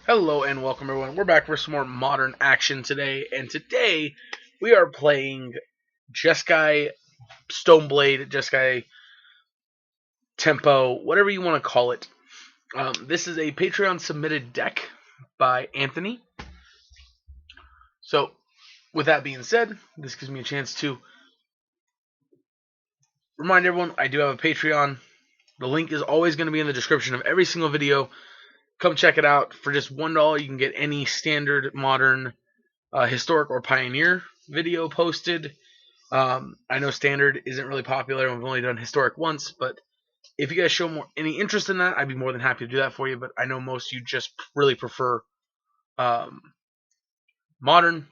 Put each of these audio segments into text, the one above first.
Hello and welcome everyone. We're back for some more modern action today, and today we are playing Jeskai Stoneblade, Jeskai Tempo, whatever you want to call it. This is a Patreon submitted deck by Anthony. So, with that being said, this gives me a chance to remind everyone I do have a Patreon. The link is always going to be in the description of every single video. Come check it out. For just $1, you can get any standard, modern, historic, or pioneer video posted. I know standard isn't really popular, and we've only done historic once, but if you guys show any interest in that, I'd be more than happy to do that for you. But I know most of you just really prefer um, modern,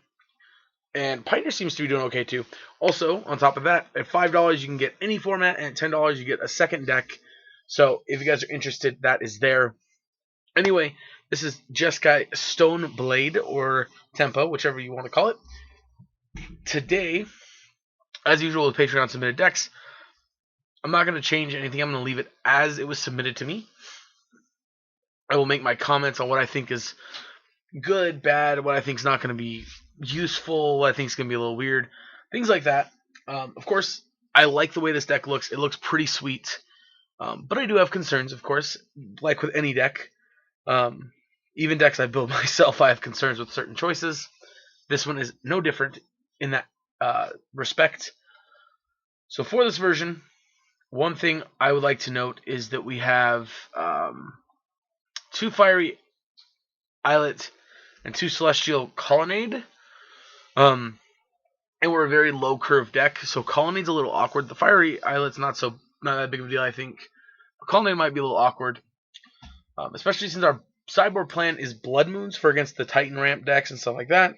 and pioneer seems to be doing okay too. Also, on top of that, at $5 you can get any format, and at $10 you get a second deck. So if you guys are interested, that is there. Anyway, this is Jeskai Stone Blade or Tempo, whichever you want to call it. Today, as usual with Patreon submitted decks, I'm not going to change anything. I'm going to leave it as it was submitted to me. I will make my comments on what I think is good, bad, what I think is not going to be useful, what I think is going to be a little weird, things like that. Of course, I like the way this deck looks. It looks pretty sweet, but I do have concerns, of course, like with any deck. Even decks I build myself, I have concerns with certain choices. This one is no different in that respect. So for this version, one thing I would like to note is that we have 2 Fiery Islet and 2 Celestial Colonnade. And we're a very low curve deck, so Colonnade's a little awkward. The Fiery Islet's not that big of a deal, I think. Colonnade might be a little awkward, especially since our sideboard plan is Blood Moons for against the Titan ramp decks and stuff like that.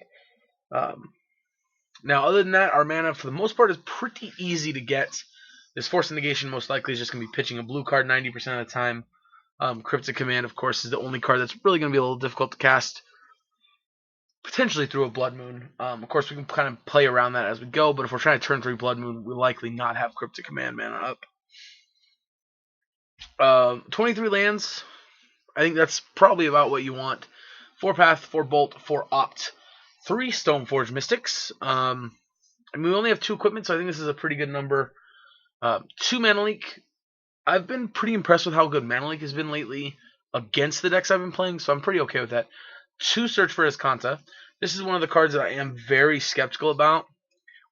Now, other than that, our mana for the most part is pretty easy to get. This Force of Negation most likely is just going to be pitching a blue card 90% of the time. Cryptic Command, of course, is the only card that's really going to be a little difficult to cast. Potentially through a Blood Moon. Of course, we can kind of play around that as we go, but if we're trying to turn 3 Blood Moon, we'll likely not have Cryptic Command mana up. 23 lands. I think that's probably about what you want. 4 Path, 4 Bolt, 4 Opt. 3 Stoneforge Mystics. We only have 2 equipment, so I think this is a pretty good number. 2 Mana Leak. I've been pretty impressed with how good Mana Leak has been lately against the decks I've been playing, so I'm pretty okay with that. 2 Search for Azcanta. This is one of the cards that I am very skeptical about.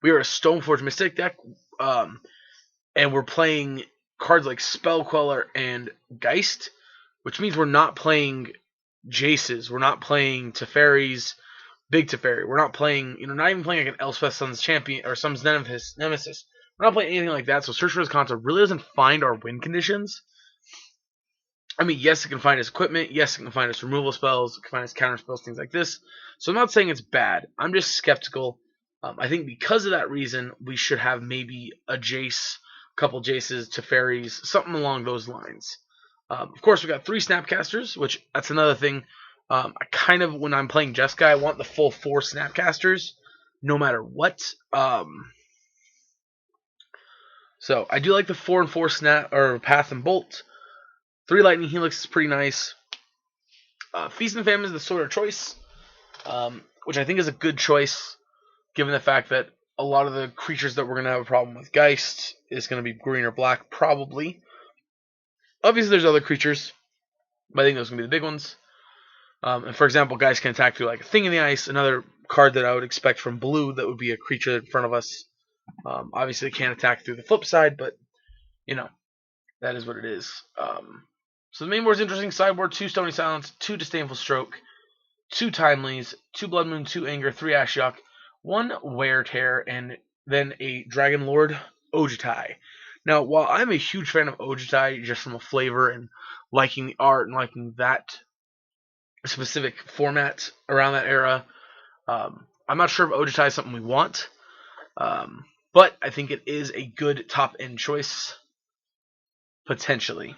We are a Stoneforge Mystic deck, and we're playing cards like Spell Queller and Geist, which means we're not playing Jaces, we're not playing Teferis, Big Teferi. We're not playing, not even playing like an Elspeth Sun's Champion or Sun's Nemesis. We're not playing anything like that, so Search for Azcanta really doesn't find our win conditions. I mean, yes, it can find us equipment. Yes, it can find us removal spells. It can find us counter spells, things like this. So I'm not saying it's bad. I'm just skeptical. I think because of that reason, we should have maybe a Jace, a couple Jaces, Teferis, something along those lines. Of course, we got 3 Snapcasters, which that's another thing. I kind of, when I'm playing Jeskai, I want the full 4 Snapcasters, no matter what. So I do like the 4 and 4 Snap or Path and Bolt. 3 Lightning Helix is pretty nice. Feast and Famine is the sort of choice, which I think is a good choice, given the fact that a lot of the creatures that we're going to have a problem with Geist is going to be green or black, probably. Obviously, there's other creatures, but I think those are going to be the big ones. And for example, Geist can attack through like a Thing in the Ice, another card that I would expect from blue that would be a creature in front of us. Obviously, it can't attack through the flip side, but, that is what it is. So the main board is interesting. Sideboard, 2 Stony Silence, 2 Disdainful Stroke, 2 Timelies, 2 Blood Moon, 2 Anger, 3 Ashiok, 1 Wear Tear, and then a Dragon Lord Ojutai. Now, while I'm a huge fan of Ojutai, just from a flavor and liking the art and liking that specific format around that era, I'm not sure if Ojutai is something we want, but I think it is a good top-end choice, potentially.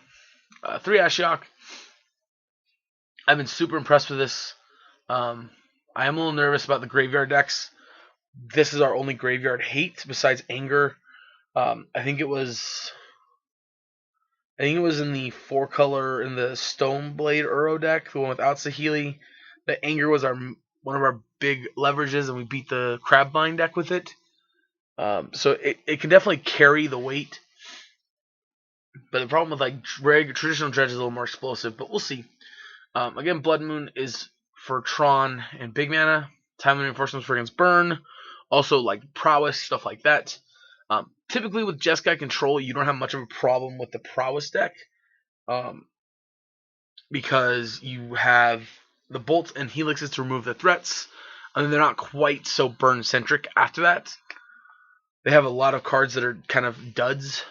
3 Ashiok. I've been super impressed with this. I am a little nervous about the graveyard decks. This is our only graveyard hate besides Anger. I think it was in the 4-color in the Stoneblade Uro deck, the one without Saheeli. The anger was one of our big leverages, and we beat the crab mine deck with it. So it can definitely carry the weight. But the problem with like traditional dredge is a little more explosive. But we'll see. Again, Blood Moon is for Tron and big mana. Time reinforcements for against burn. Also like prowess, stuff like that. Typically with Jeskai control, you don't have much of a problem with the prowess deck. Because you have the bolts and helixes to remove the threats, and they're not quite so burn centric after that. They have a lot of cards that are kind of duds,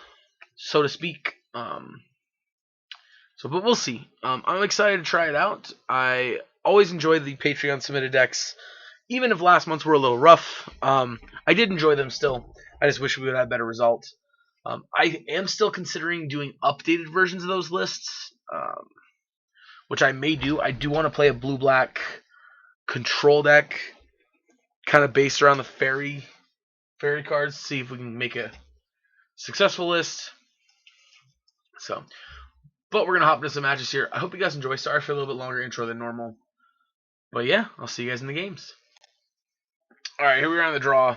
so to speak. But we'll see. I'm excited to try it out. I always enjoy the Patreon submitted decks, even if last months were a little rough. I did enjoy them still. I just wish we would have better results. I am still considering doing updated versions of those lists, which I may do. I do want to play a blue-black control deck, kind of based around the fairy cards. See if we can make a successful list. But we're gonna hop into some matches here. I hope you guys enjoy. Sorry for a little bit longer intro than normal, but yeah, I'll see you guys in the games. All right, here we are on the draw.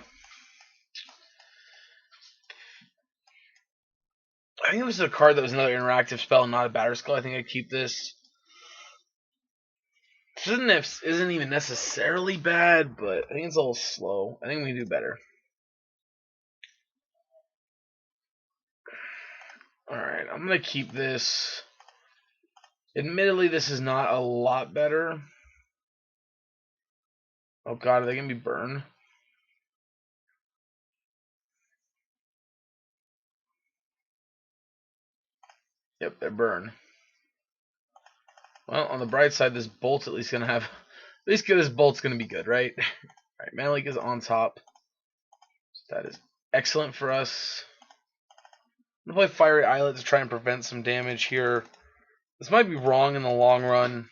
I think this is a card that was another interactive spell, not a batter skill. I think I'd keep this. This isn't even necessarily bad, but I think it's a little slow. I think we can do better. Alright, I'm going to keep this. Admittedly, this is not a lot better. Oh god, are they going to be burned? Yep, they're burned. Well, on the bright side, this bolt's at least going to have... At least this bolt's going to be good, right? Alright, Mana Leak is on top. So that is excellent for us. I'm going to play Fiery Islet to try and prevent some damage here. This might be wrong in the long run.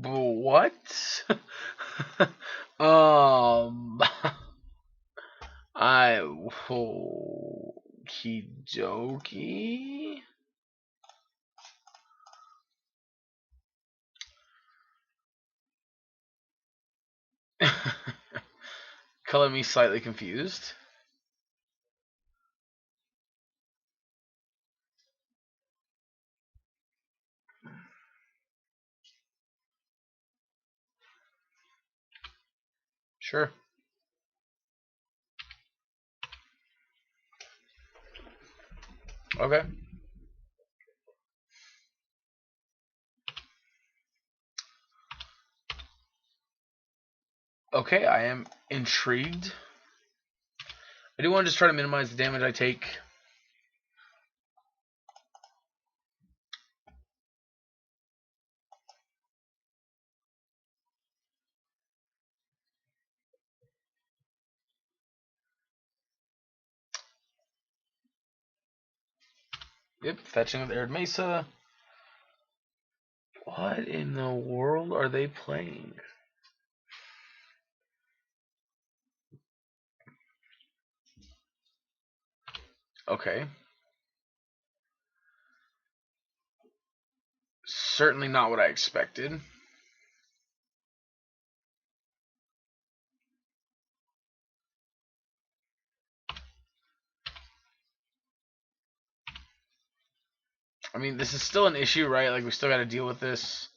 What? Okie dokie. Color me slightly confused. Sure. Okay. Okay, I am intrigued. I do want to just try to minimize the damage I take. Yep, fetching with Arid Mesa. What in the world are they playing? Okay. Certainly not what I expected. I mean, this is still an issue, right? Like, we still got to deal with this.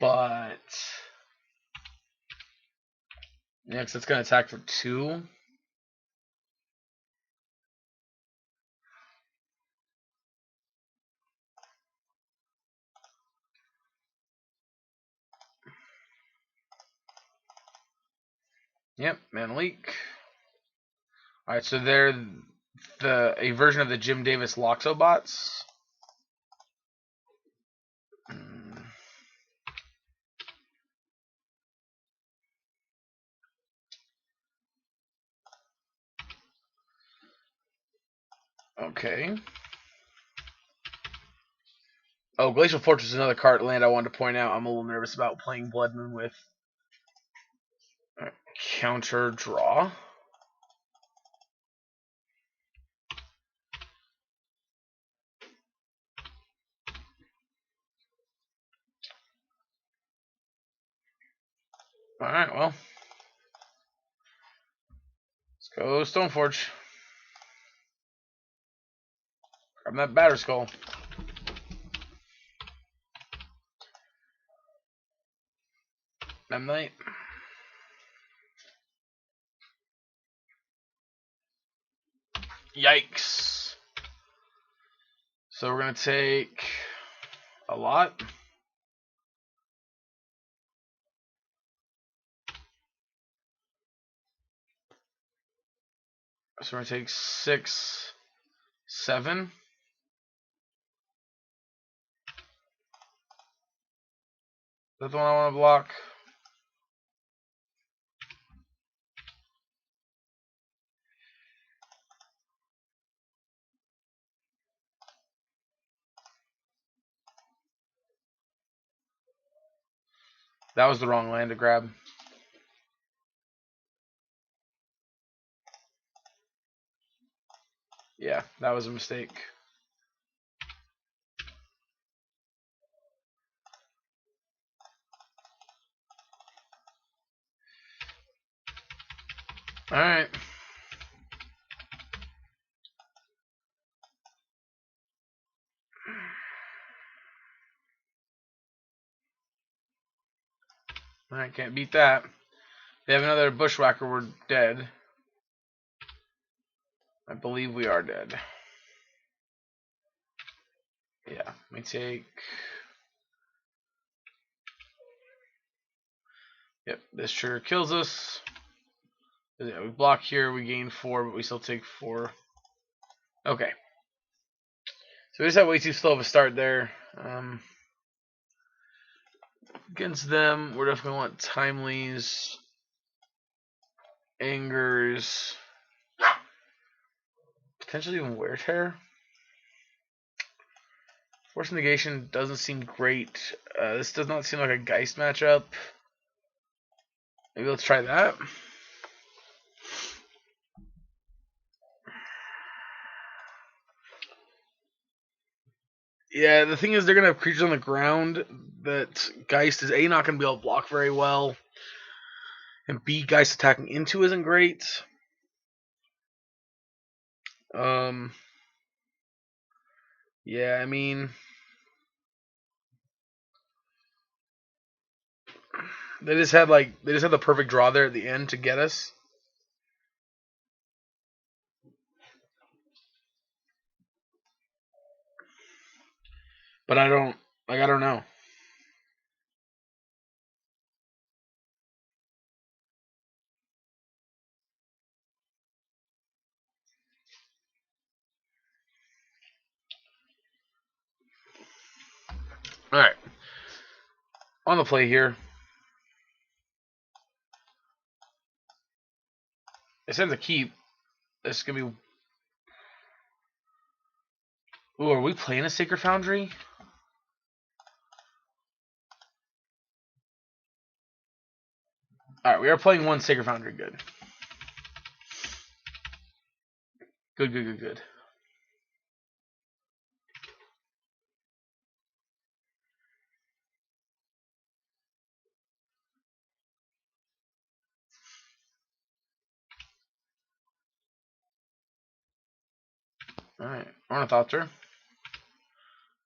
But next, it's going to attack for 2. Yep, Mana Leak. Alright, so they're a version of the Jim Davis Loxobots. Okay. Oh, Glacial Fortress is another card land I wanted to point out I'm a little nervous about playing Blood Moon with. Counter draw. Alright, well. Let's go Stoneforge. Grab that Batter Skull. Knight. Yikes. So we're going to take a lot. So we're going to take 6, 7. That's the one I want to block. That was the wrong land to grab. Yeah, that was a mistake. Alright. Alright, can't beat that. They have another Bushwhacker, we're dead. I believe we are dead. Yeah, let me take... Yep, this trigger kills us. Yeah, we block here, we gain 4, but we still take 4. Okay. So we just have way too slow of a start there. Against them, we're definitely going to want Timelies, Angers, potentially even Wear Tear. Force Negation doesn't seem great. This does not seem like a Geist matchup. Maybe let's try that. Yeah, the thing is they're going to have creatures on the ground that Geist is A, not going to be able to block very well, and B, Geist attacking into isn't great. Yeah, I mean, they just had the perfect draw there at the end to get us. But I don't know. All right. On the play here. It says a keep. This is gonna be. Ooh, are we playing a Sacred Foundry? All right, we are playing one Sacred Foundry. Good. Good. All right, Ornithopter.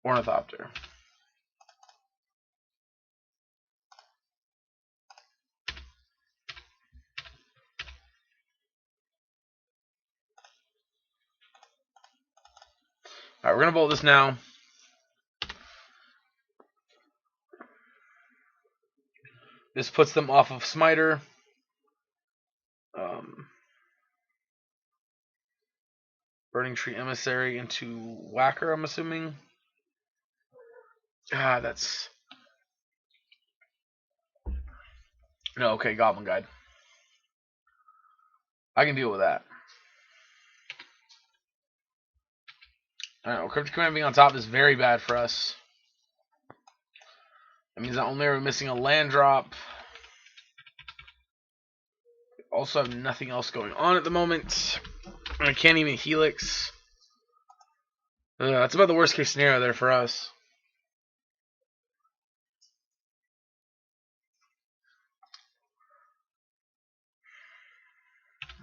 Ornithopter. All right, we're gonna bolt this now. This puts them off of Smiter. Burning Tree Emissary into Whacker, I'm assuming. That's... No, okay, Goblin Guide. I can deal with that. Alright, Cryptic Command being on top is very bad for us. That means not only are we missing a land drop, also have nothing else going on at the moment. And I can't even Helix. That's about the worst case scenario there for us.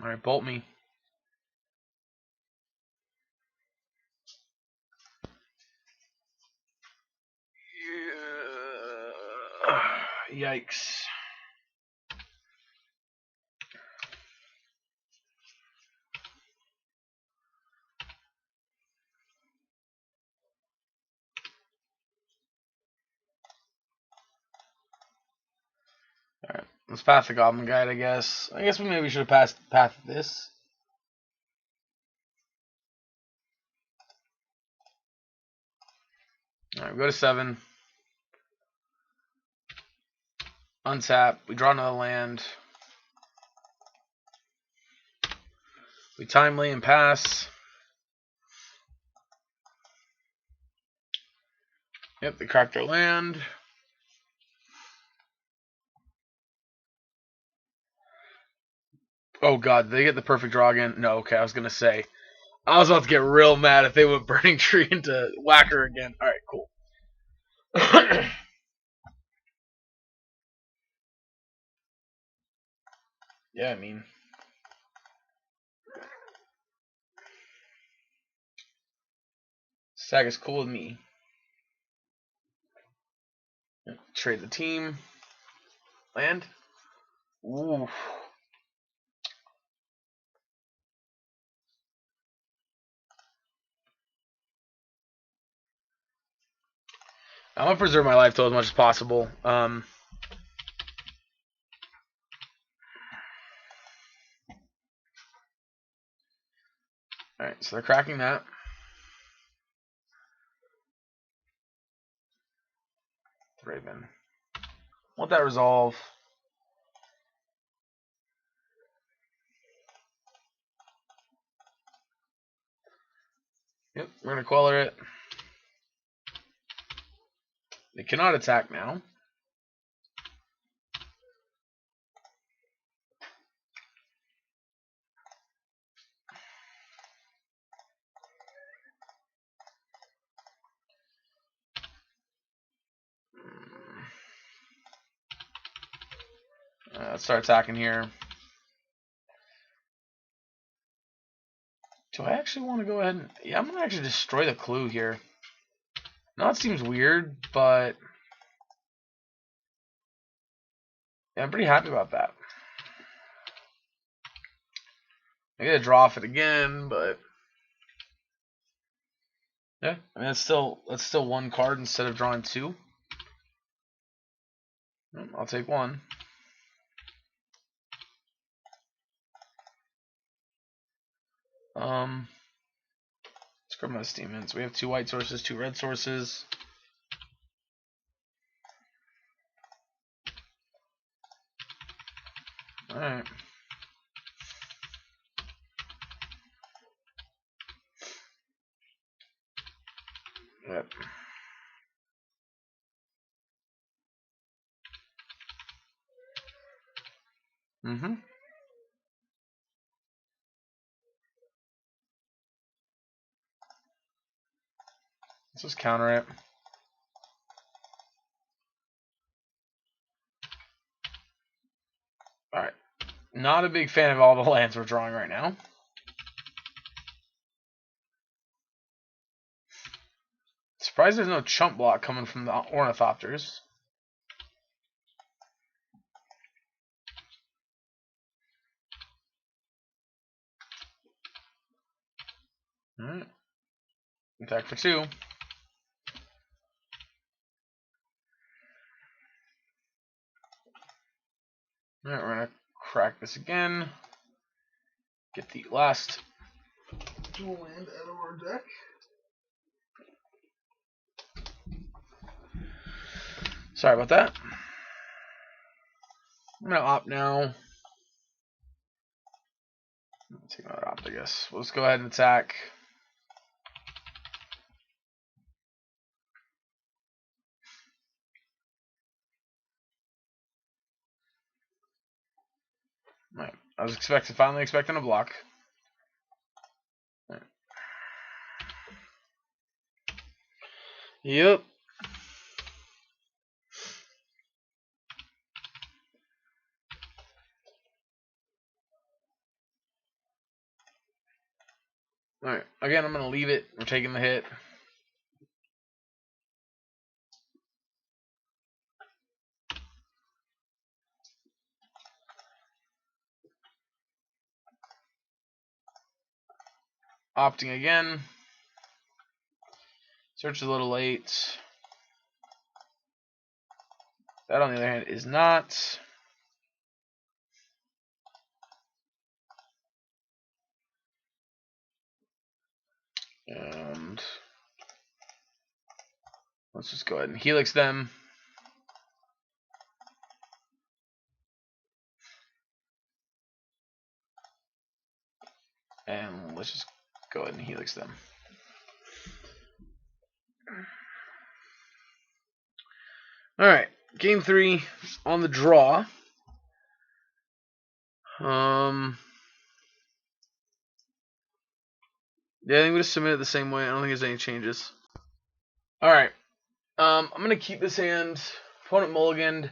Alright, bolt me. Yikes. Alright, let's pass the Goblin Guide, I guess. I guess we maybe should have passed this. Alright, we go to 7. Untap. We draw another land. We timely and pass. Yep, they cracked their land. Oh god, did they get the perfect draw again? No, okay, I was gonna say. I was about to get real mad if they went Burning Tree into Whacker again. Alright, cool. Yeah, I mean. Sag is cool with me. Trade the team. Land. Ooh. I'm gonna preserve my life total as much as possible. Alright, so they're cracking that. Raven. Won't that resolve? Yep, we're gonna queller it. They cannot attack now. Let's start attacking here. Do I actually want to go ahead and... Yeah, I'm going to actually destroy the clue here. Now it seems weird, but... Yeah, I'm pretty happy about that. I gotta draw off it again, but... Yeah, I mean, that's still one card instead of drawing 2. I'll take 1. Let's grab my demons. We have 2 white sources, 2 red sources. Alright. Yep. Mm-hmm. Let's just counter it. Alright. Not a big fan of all the lands we're drawing right now. Surprised there's no chump block coming from the Ornithopters. Alright. Attack for 2. Alright, we're gonna crack this again. Get the last dual land out of our deck. Sorry about that. I'm gonna opt now. Take another opt, I guess. Let's go ahead and attack. Alright. I was finally expecting a block. Right. Yep. Alright, again, I'm going to leave it. We're taking the hit. Opting again. Search is a little late. That, on the other hand, is not. And let's just go ahead and helix them. And let's just go ahead and helix them. Alright, game 3 on the draw. Yeah, I think we just submit it the same way. I don't think there's any changes. Alright. I'm going to keep this hand. Opponent mulliganed.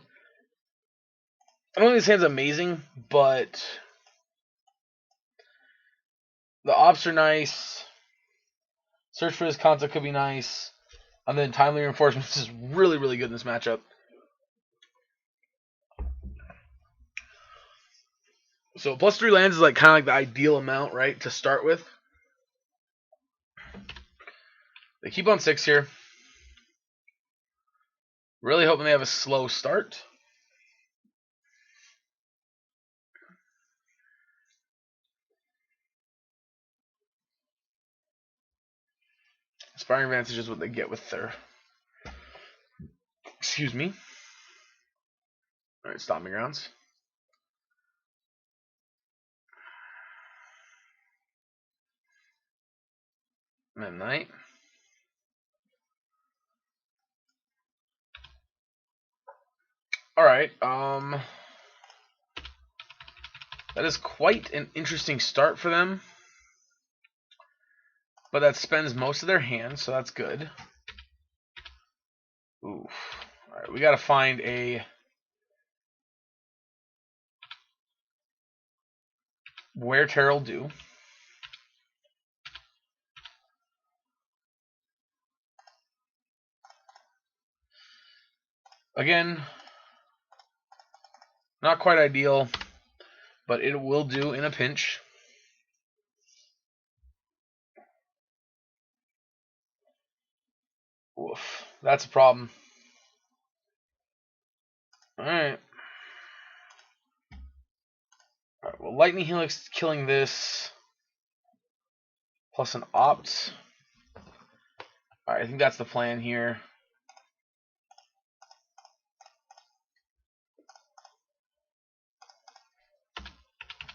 I don't think this hand's amazing, but the ops are nice. Search for this concept could be nice. And then timely reinforcements is really, really good in this matchup. So +3 lands is like kind of like the ideal amount, right, to start with. They keep on 6 here. Really hoping they have a slow start. Inspiring Advantage is what they get with their... Excuse me. Alright, Stomping Grounds. Midnight. Alright, that is quite an interesting start for them. But that spends most of their hand, so that's good. Oof. Alright, we gotta find a... Wear Tear will do. Again, not quite ideal, but it will do in a pinch. Oof, that's a problem. Alright. Alright, well, Lightning Helix killing this, plus an opt. Alright, I think that's the plan here.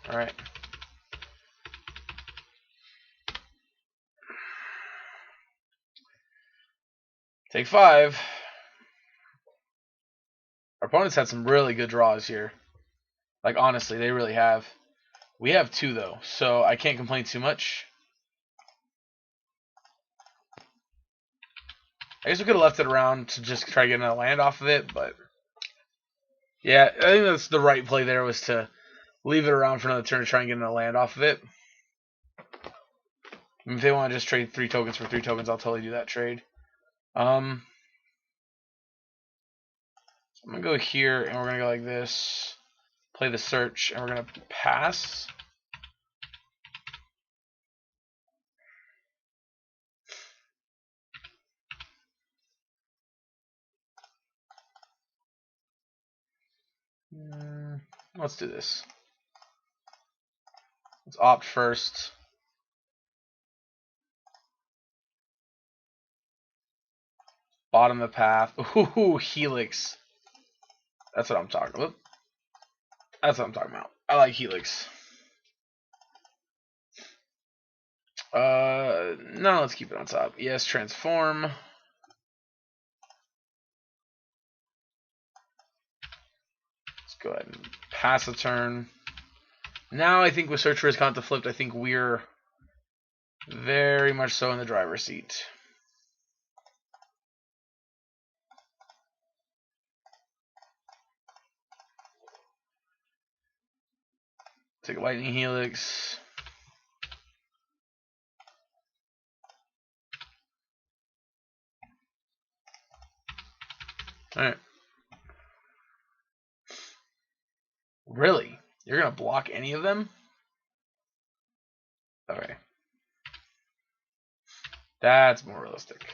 Alright. Take 5. Our opponents had some really good draws here. Like, honestly, they really have. We have 2, though, so I can't complain too much. I guess we could have left it around to just try to get another land off of it, but... Yeah, I think that's the right play there, was to leave it around for another turn to try and get another land off of it. If they want to just trade 3 tokens for 3 tokens, I'll totally do that trade. I'm going to go here, and we're going to go like this. Play the search, and we're going to pass. Let's do this. Let's opt first. Bottom of the path. Ooh, Helix. That's what I'm talking about. That's what I'm talking about. I like Helix. No, let's keep it on top. Yes, transform. Let's go ahead and pass a turn. Now I think with Search for Riscant flipped, I think we're very much so in the driver's seat. Take a Lightning Helix. Alright. Really? You're going to block any of them? Okay. That's more realistic.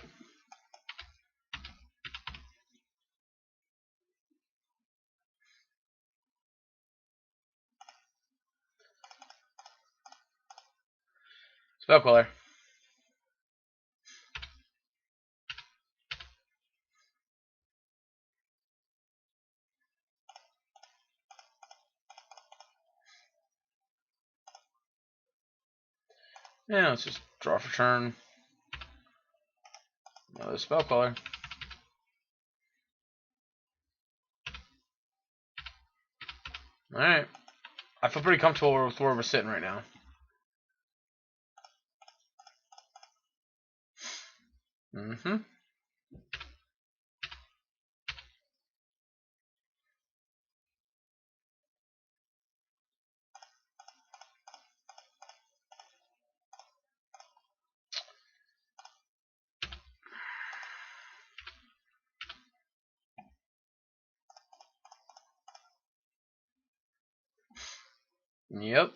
Spell Queller. Yeah, let's just draw for turn. Another Spell Queller. Alright. I feel pretty comfortable with where we're sitting right now. Mm-hmm. Yep.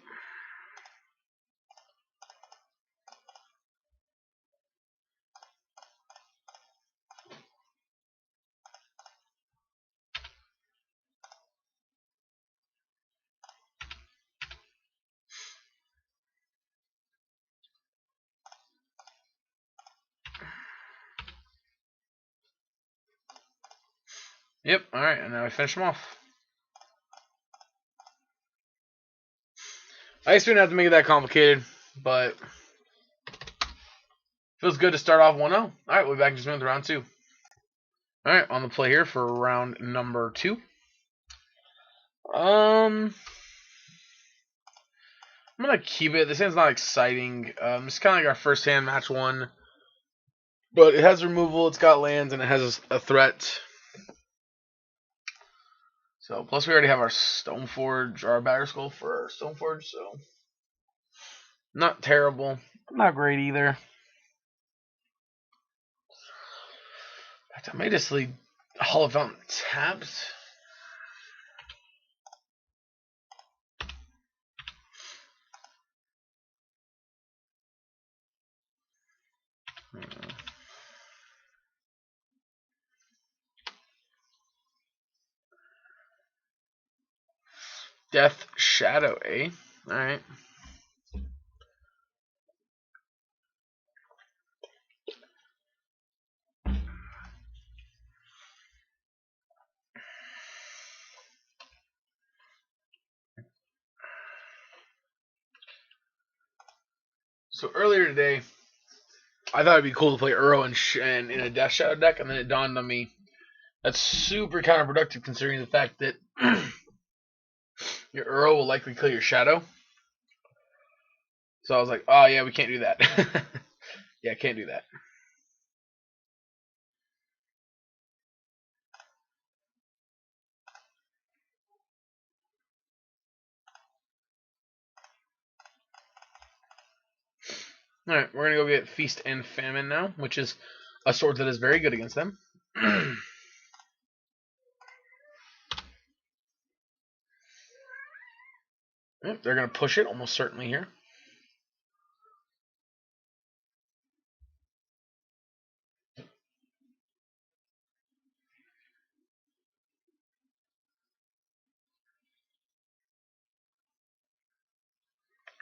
Yep. Alright, and now we finish them off. I guess we didn't have to make it that complicated, but feels good to start off 1-0. Alright, we'll be back in just a minute with round 2. Alright, on the play here for round number 2. I'm gonna keep it. This hand's not exciting. It's kind of like our first hand, match 1. But it has removal, it's got lands, and it has a threat. So, plus we already have our Stoneforge, our Batterskull for Stoneforge, so not terrible. Not great either. In fact, I may just leave Hall of Fountain tapped. Death Shadow, eh? Alright. So earlier today, I thought it'd be cool to play Uro and in a Death Shadow deck, and then it dawned on me that's super counterproductive considering the fact that your Uro will likely kill your Shadow. So I was like, oh yeah, we can't do that. Yeah, can't do that. Alright, we're going to go get Feast and Famine now, which is a sword that is very good against them. Yep, they're going to push it almost certainly here.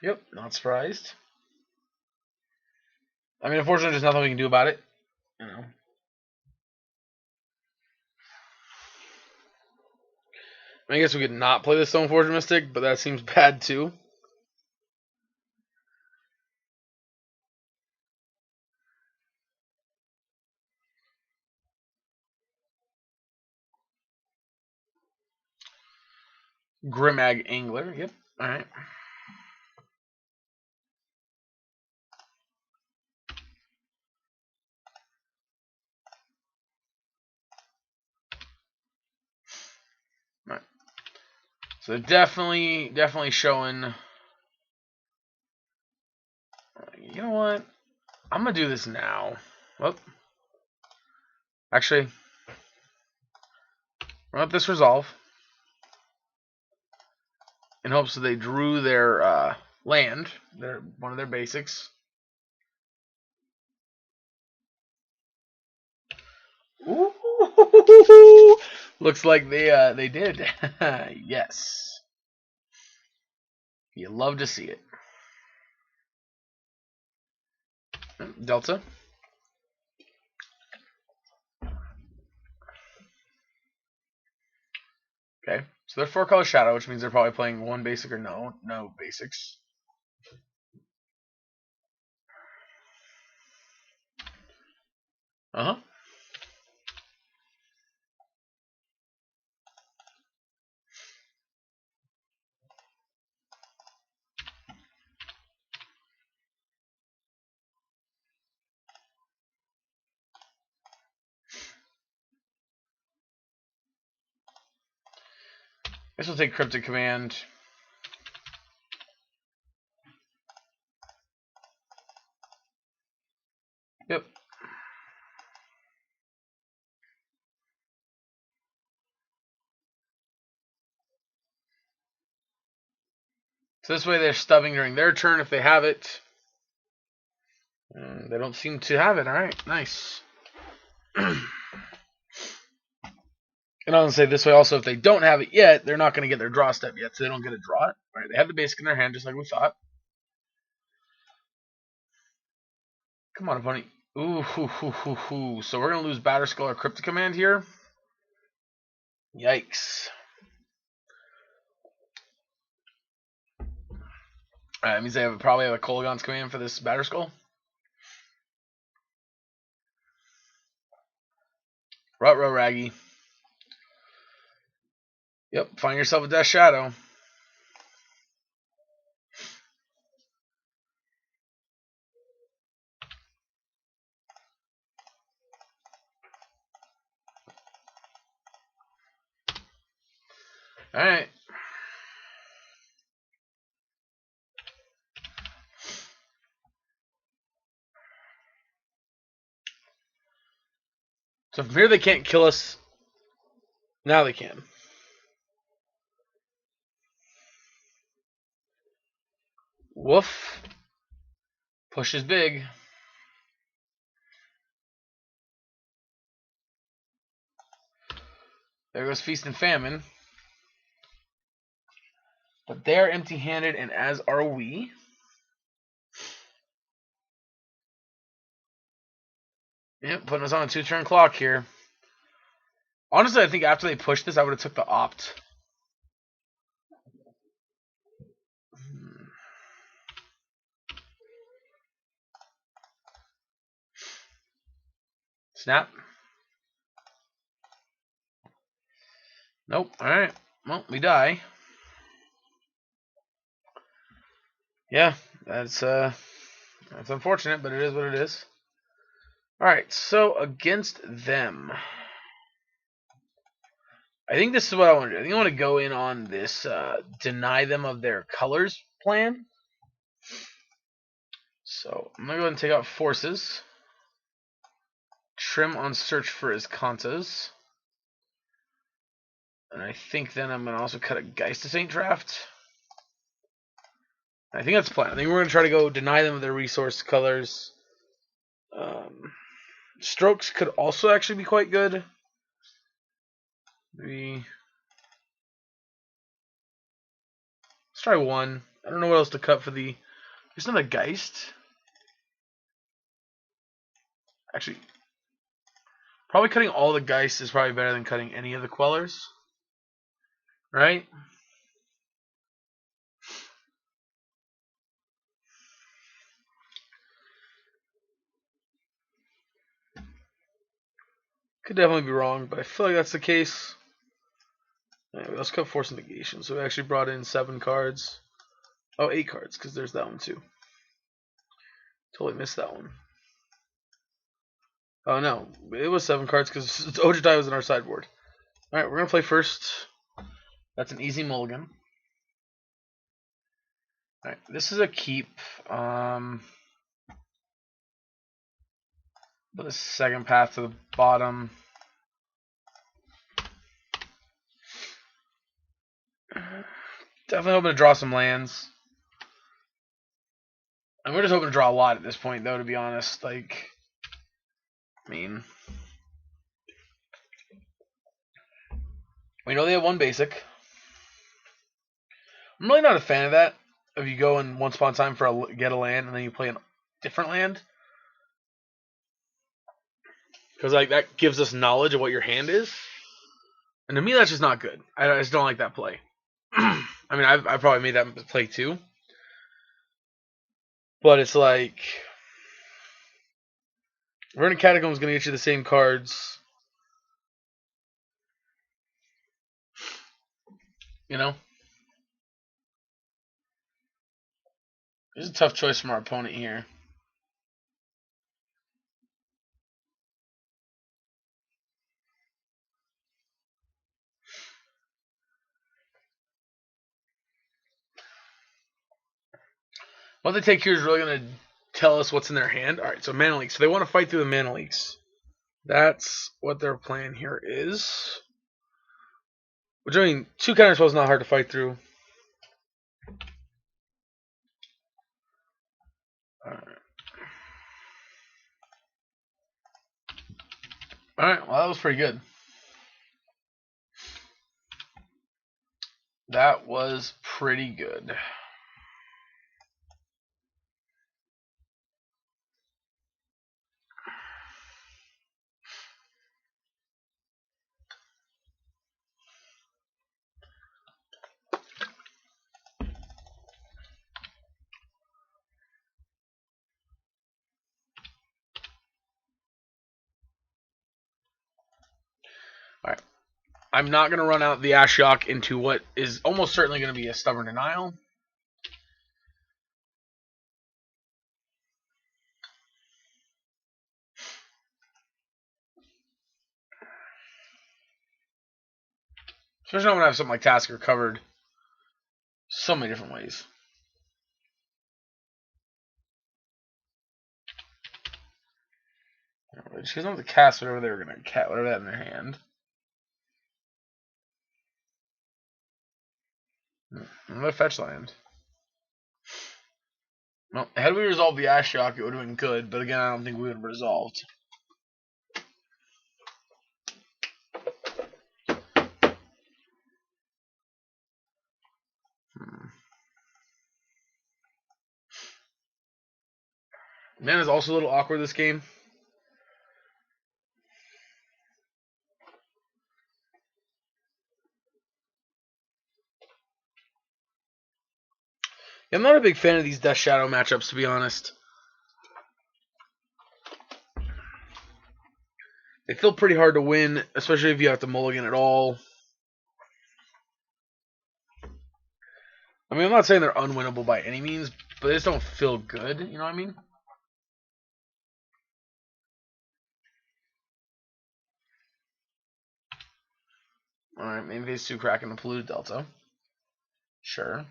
Yep, not surprised. I mean, unfortunately, there's nothing we can do about it. You know. I guess we could not play the Stoneforge Mystic, but that seems bad too. Grimag Angler, yep. Alright. So definitely showing. You know what? I'm gonna do this now. Well, actually, let this resolve in hopes that they drew their land, one of their basics. Ooh, looks like they did. Yes, you love to see it. Delta. Okay, so they're 4-color shadow, which means they're probably playing one basic or no basics. Uh huh. This will take Cryptic Command. Yep. So this way they're stubbing during their turn if they have it. They don't seem to have it. All right, nice. And I'll say this way also, if they don't have it yet, they're not going to get their draw step yet, so they don't get to draw it. All right, they have the basic in their hand, just like we thought. Come on, opponent. Ooh, hoo, hoo, hoo, hoo. So we're going to lose Batterskull or Cryptic Command here. Yikes. That means they probably have a Kolaghan's Command for this Batterskull. Rut-row Raggy. Yep, find yourself a Death Shadow. Alright. So from here they can't kill us. Now they can. Woof. Push is big. There goes Feast and Famine. But they're empty-handed, and as are we. Yep, putting us on a 2-turn clock here. Honestly, I think after they pushed this, I would have took the opt. Snap. Nope. Alright. Well, we die. Yeah, that's unfortunate, but it is what it is. Alright, so against them. I think this is what I want to do. I think I want to go in on this deny them of their colors plan. So I'm going to go ahead and take out Forces. Trim on search for his Kantas. And I think then I'm going to also cut a Geist to Saint Draft. I think that's the plan. I think we're going to try to go deny them of their resource colors. Strokes could also actually be quite good. Maybe. Let's try one. I don't know what else to cut for the. There's not a Geist. Actually, probably cutting all the Geists is probably better than cutting any of the Quellers. Right? Could definitely be wrong, but I feel like that's the case. Anyway, let's cut Force Negation. So we actually brought in 7 cards. Oh, 8 cards, because there's that one too. Totally missed that one. Oh no, it was 7 cards because Ojutai was in our sideboard. Alright, we're going to play first. That's an easy mulligan. Alright, this is a keep. Put a second path to the bottom. Definitely hoping to draw some lands. And we're just hoping to draw a lot at this point, though, to be honest. Like, I mean, we know they have one basic. I'm really not a fan of that. If you go in once upon a time for get a land and then you play a different land, because like that gives us knowledge of what your hand is, and to me that's just not good. I just don't like that play. I mean, I probably made that play too, but it's like Vernon Catacomb is going to get you the same cards, you know. It's a tough choice from our opponent here. What they take here is really going to tell us what's in their hand. All right, so mana leaks. So they want to fight through the mana leaks. That's what their plan here is. Which, I mean, 2 counterspells is not hard to fight through. Alright, well, that was pretty good. That was pretty good. Alright. I'm not going to run out the Ashiok into what is almost certainly going to be a Stubborn Denial. Especially when I have something like Tasker covered so many different ways. She doesn't have to cast whatever they were going to cast, whatever they had in their hand. I'm going to fetch land. Well, had we resolved the Ashiok, it would have been good, but again, I don't think we would have resolved. Man is also a little awkward this game. I'm not a big fan of these Death Shadow matchups, to be honest. They feel pretty hard to win, especially if you have to mulligan at all. I mean, I'm not saying they're unwinnable by any means, but they just don't feel good. You know what I mean? Alright, maybe phase 2 Kraken and Polluted Delta. Sure.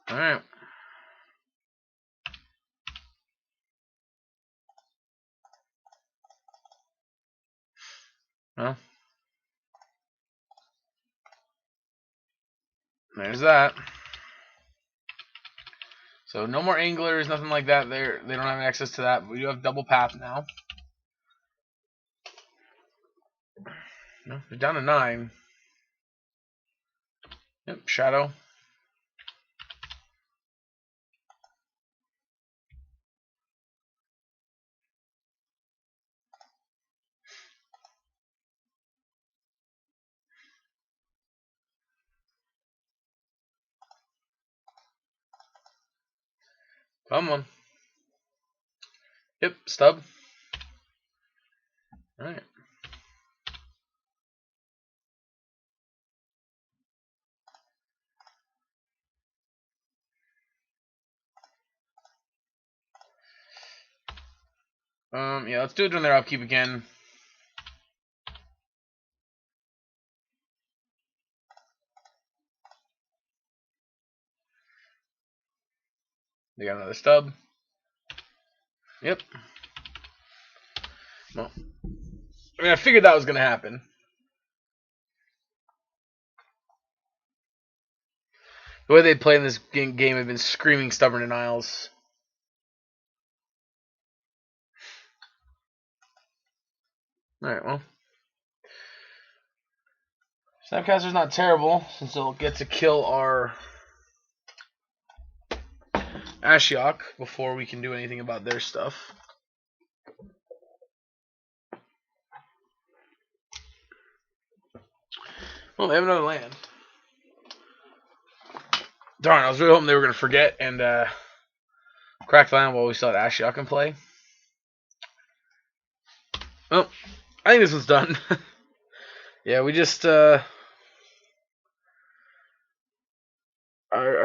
Alright. Well, there's that. So no more anglers, nothing like that. They don't have access to that. But we do have double path now. No, they're down to 9. Yep, Shadow. Come on. Yep, stub. Alright. Yeah, let's do it during their upkeep again. They got another stub. Yep. Well, I mean, I figured that was going to happen. The way they play in this game have been screaming stubborn denials. Alright, well. Snapcaster's not terrible, since it'll get to kill our Ashiok before we can do anything about their stuff. Well, they have another land. Darn, I was really hoping they were going to forget and crack the land while we still had Ashiok in play. Well, I think this one's done. Yeah, we just... Our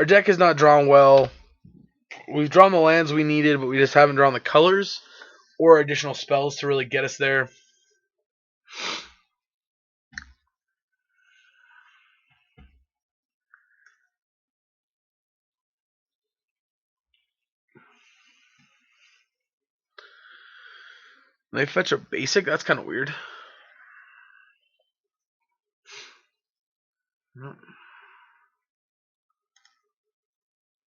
deck is not drawn well. We've drawn the lands we needed, but we just haven't drawn the colors or additional spells to really get us there. They fetch a basic? That's kind of weird.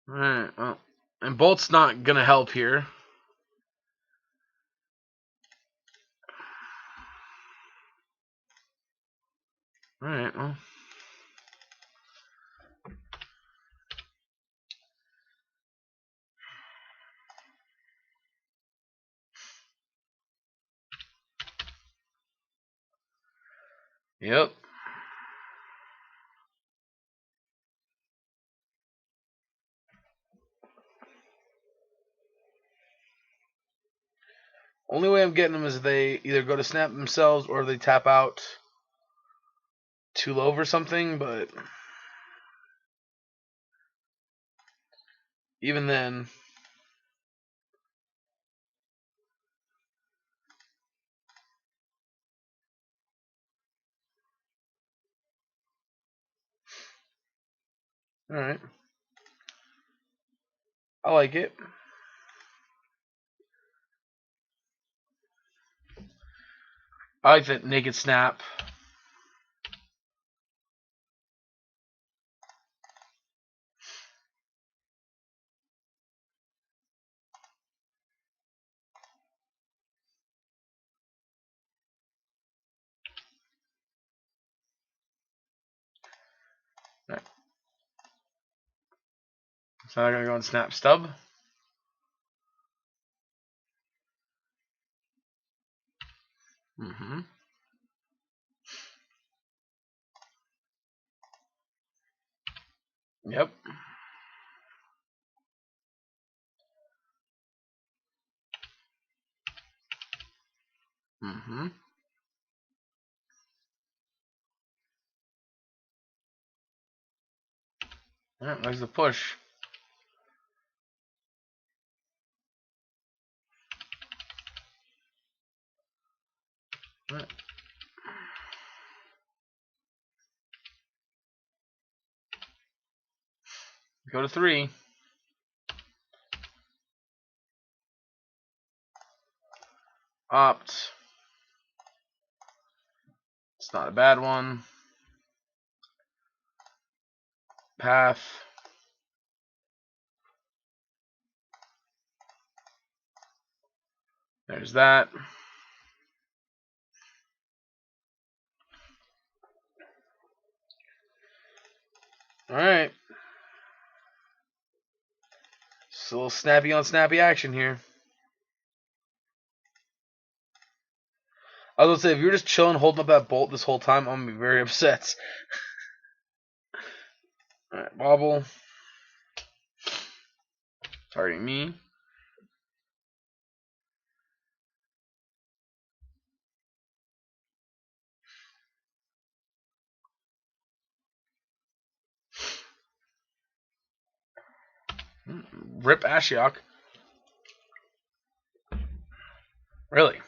Alright, well. And Bolt's not going to help here. Alright, well. Yep. Only way I'm getting them is they either go to snap themselves or they tap out too low for something, but even then... Alright. I like it. I like that naked snap. Right. So I'm going to go and snap stub. Mm-hmm. Yep. Mm-hmm. Alright, there's the push. Right. Go to 3. Opt. It's not a bad one. Path. There's that. Alright. Just a little snappy on snappy action here. I was gonna say, if you're just chilling, holding up that bolt this whole time, I'm gonna be very upset. Alright, bobble. Targeting me. Rip Ashiok. Really?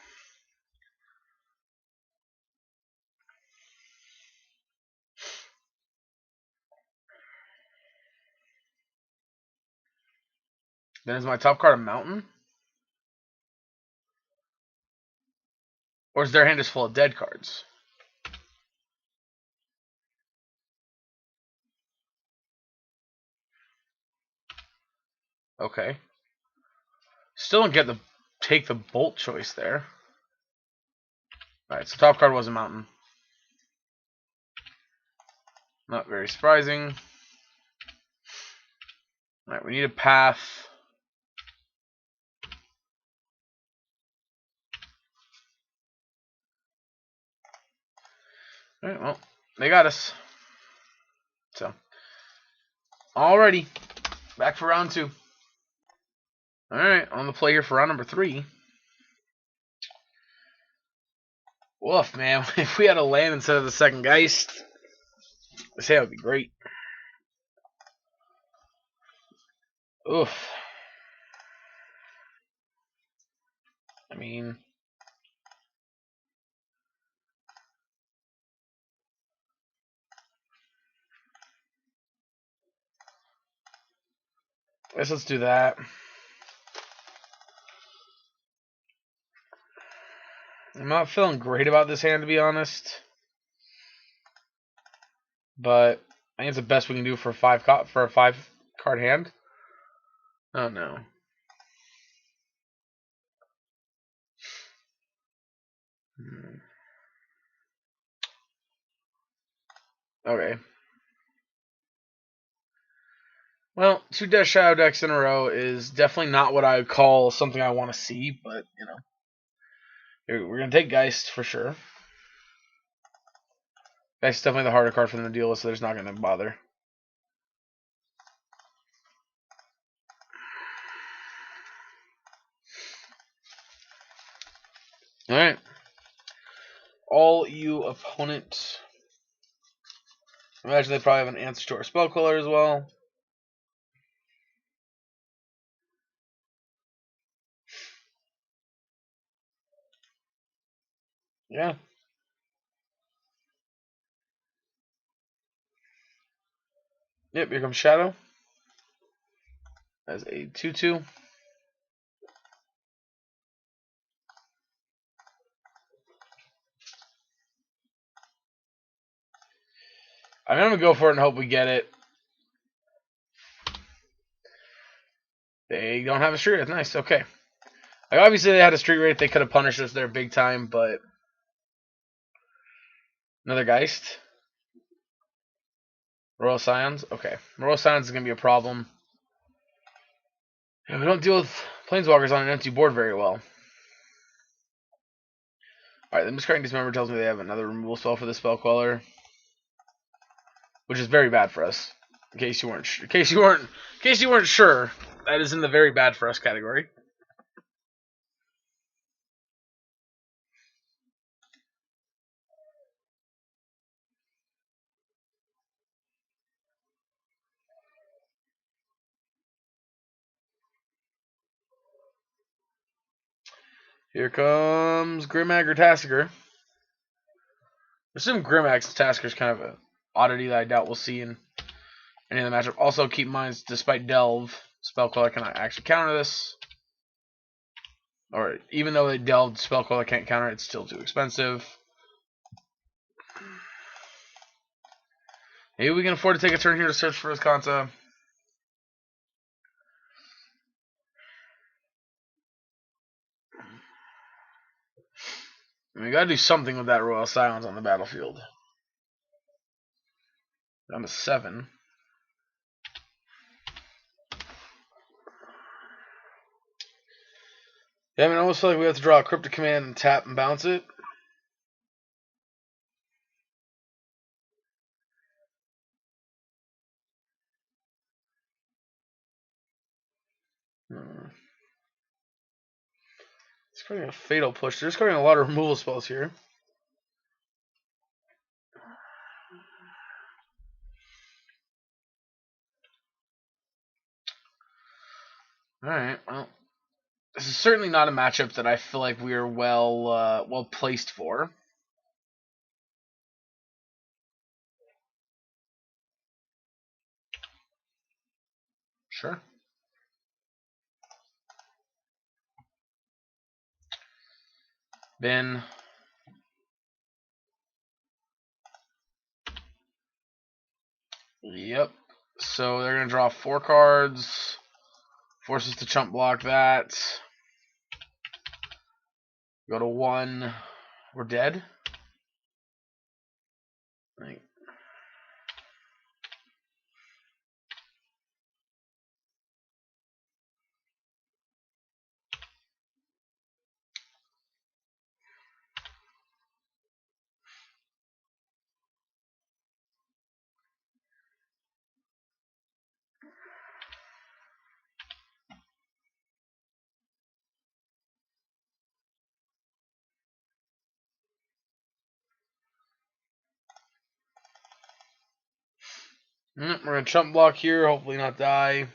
Then is my top card a mountain? Or is their hand just full of dead cards? Okay. Still don't get the take the bolt choice there. Alright, so top card was a mountain. Not very surprising. Alright, we need a path. Alright, well, they got us. So, alrighty. Back for round 2. Alright, on the play here for round number 3. Woof, man. If we had a land instead of the second Geist, I say that would be great. Oof. I mean, I guess let's do that. I'm not feeling great about this hand, to be honest. But I think it's the best we can do for a 5-card hand. Oh no. Okay. Well, 2 Death Shadow decks in a row is definitely not what I would call something I want to see, but, you know. We're going to take Geist for sure. Geist is definitely the harder card for them to deal with, so there's not going to bother. Alright. All you opponent. Imagine they probably have an answer to our spell color as well. Yeah. Yep, here comes Shadow. As a 2/2. I'm going to go for it and hope we get it. They don't have a street wraith. Nice, okay. Like, obviously, they had a street wraith. They could have punished us there big time, but... Another Geist. Royal Scions? Okay. Royal Scions is going to be a problem. Yeah, we don't deal with Planeswalkers on an empty board very well. Alright, the Miscreant Dismember tells me they have another removal spell for the Spell Queller. Which is very bad for us. In case you weren't sure, that is in the very bad for us category. Here comes Grimag or Tasker. I assume Grimag's Tasker is kind of an oddity that I doubt we'll see in any of the matchup. Also, keep in mind, despite Delve, Spellcaller cannot actually counter this. Or even though they delved, Spellcaller can't counter it, it's still too expensive. Maybe we can afford to take a turn here to search for Wisconsin. We gotta do something with that Royal Silence on the battlefield. Down to 7. Yeah, I mean, I almost feel like we have to draw a Cryptic Command and tap and bounce it. It's going a Fatal Push. There's going a lot of removal spells here. Alright, well. This is certainly not a matchup that I feel like we are well placed for. Sure. Bin. Yep. So they're going to draw 4 cards. Force us to chump block that. Go to 1. We're dead. Right. We're going to chump block here, hopefully not die.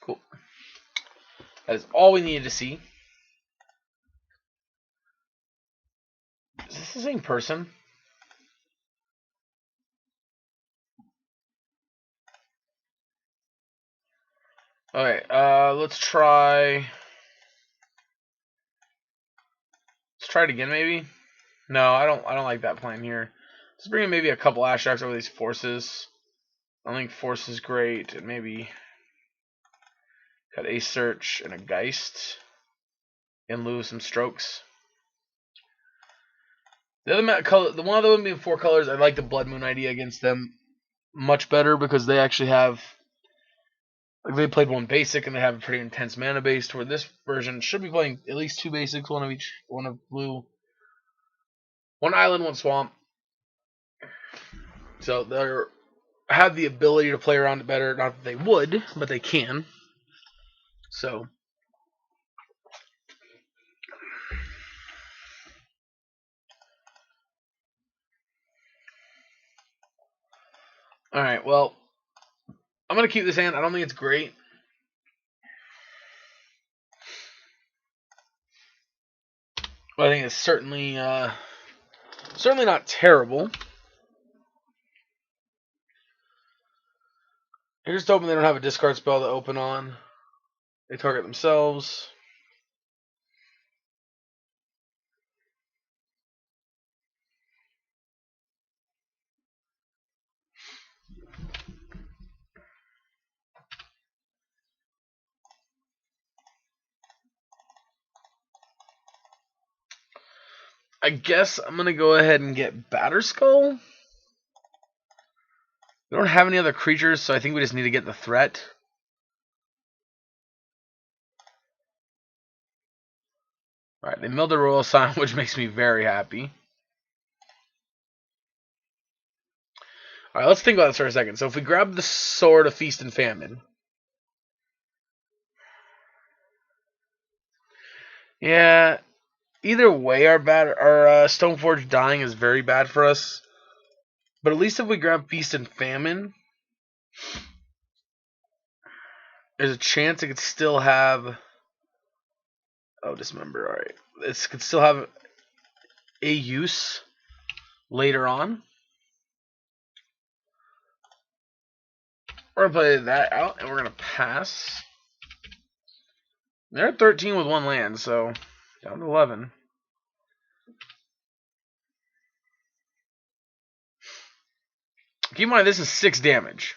Cool. That is all we needed to see. Is this the same person? Okay, let's try it again maybe. No, I don't like that plan here. Let's bring in maybe a couple Ashtracks over these forces. I think force is great, and maybe got a search and a Geist in lieu of some strokes. The other color, the one other one being 4 colors, I like the Blood Moon idea against them much better because they actually have, like, they played 1 basic and they have a pretty intense mana base. Where this version should be playing at least 2 basics, 1 of each, 1 of blue, 1 island, 1 swamp. So they have the ability to play around it better. Not that they would, but they can. So. Alright, well, I'm going to keep this hand. I don't think it's great. But I think it's certainly not terrible. You're just hoping they don't have a discard spell to open on. They target themselves. I guess I'm going to go ahead and get Batterskull. We don't have any other creatures, so I think we just need to get the threat. Alright, they milled the Royal Sign, which makes me very happy. Alright, let's think about this for a second. So if we grab the Sword of Feast and Famine. Yeah, either way, our Stoneforge dying is very bad for us. But at least if we grab Feast and Famine, there's a chance it could still have. Oh, Dismember. Alright. It could still have a use later on. We're going to play that out, and we're going to pass. They're at 13 with 1 land, so down to 11. Keep in mind, this is 6 damage.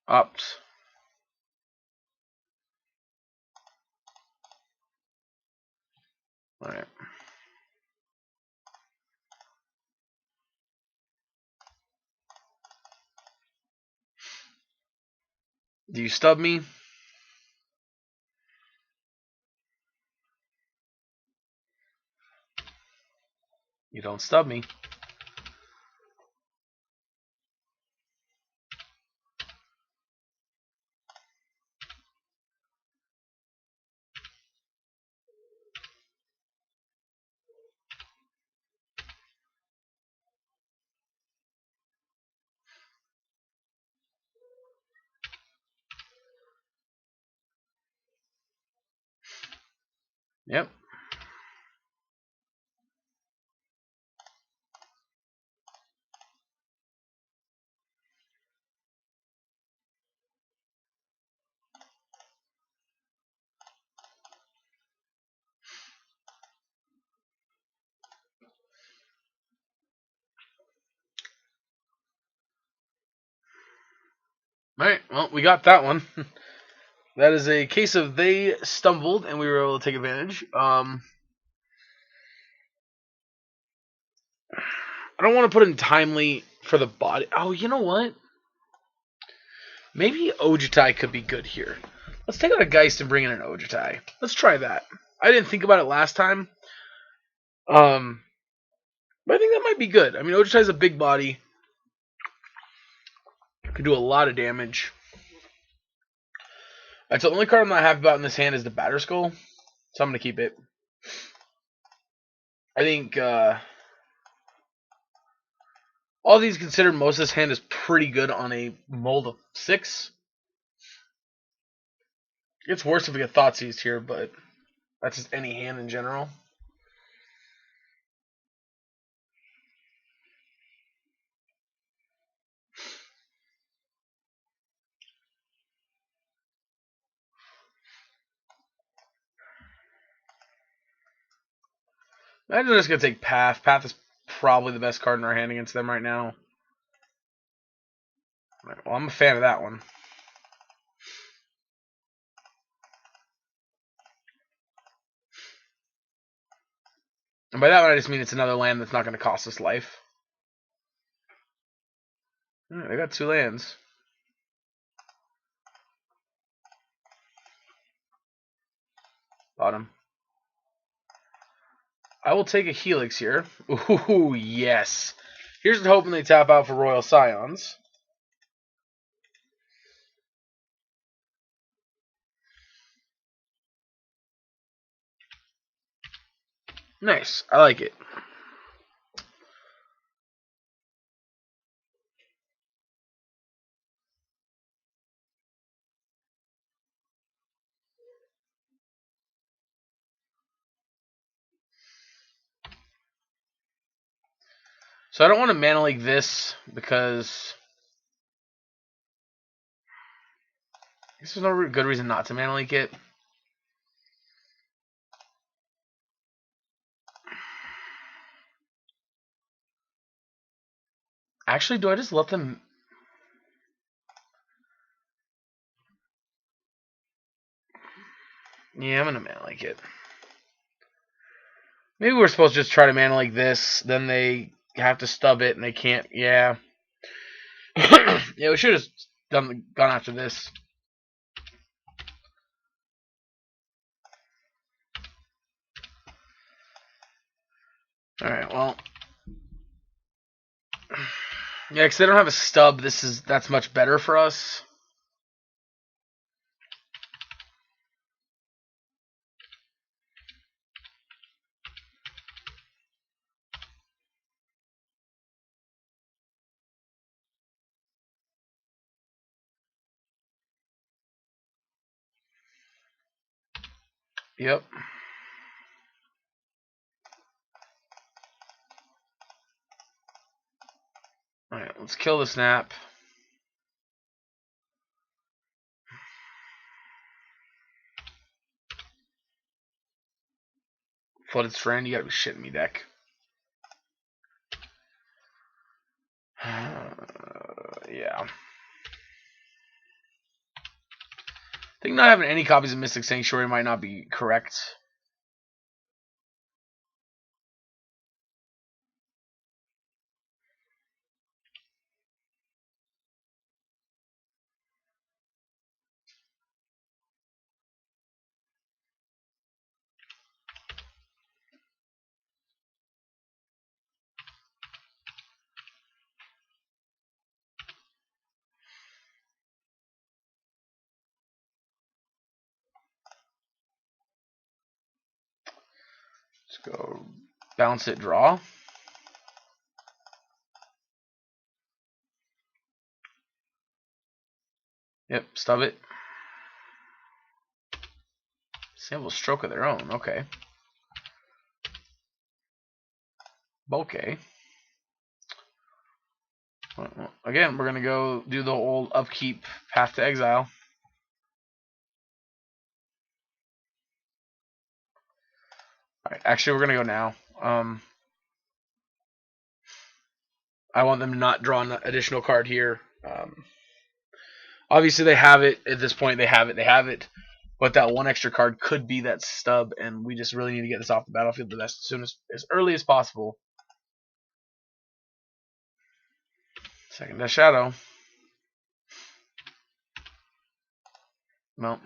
Ups. Alright. Do you stub me? You don't stub me. Yep. Alright, well, we got that one. That is a case of they stumbled and we were able to take advantage. I don't want to put in timely for the body. Oh, you know what? Maybe Ojutai could be good here. Let's take out a Geist and bring in an Ojutai. Let's try that. I didn't think about it last time. But I think that might be good. I mean, Ojutai's a big body. Could do a lot of damage. Alright, so the only card I'm not happy about in this hand is the Batter Skull. So I'm going to keep it. I think all these considered, most of this hand is pretty good on a mold of 6. It's worse if we get Thoughtseize here, but that's just any hand in general. I'm just going to take Path. Path is probably the best card in our hand against them right now. Right, well, I'm a fan of that one. And by that one, I just mean it's another land that's not going to cost us life. Right, they got 2 lands. Bottom. I will take a Helix here. Ooh, yes. Here's the hoping they tap out for Royal Scions. Nice. I like it. So I don't want to Mana Leak this because I guess there's no good reason not to Mana Leak it. Actually, do I just let them... Yeah, I'm going to Mana Leak it. Maybe we're supposed to just try to Mana Leak this, then they have to stub it and they can't... Yeah. Yeah, we should have gone after this. Alright, well... Yeah, because they don't have a stub, that's much better for us. Yep. Alright, let's kill the snap. Flooded Strand, you gotta be shitting me, deck. Yeah. I think not having any copies of Mystic Sanctuary might not be correct. Go bounce it, draw. Yep, stub it. Sample stroke of their own, okay. Bokeh. Again, we're going to go do the old upkeep path to exile. Alright, actually we're going to go now. I want them to not draw an additional card here. Obviously they have it at this point. They have it. But that one extra card could be that stub, and we just really need to get this off the battlefield as early as possible. Second Death Shadow. Well,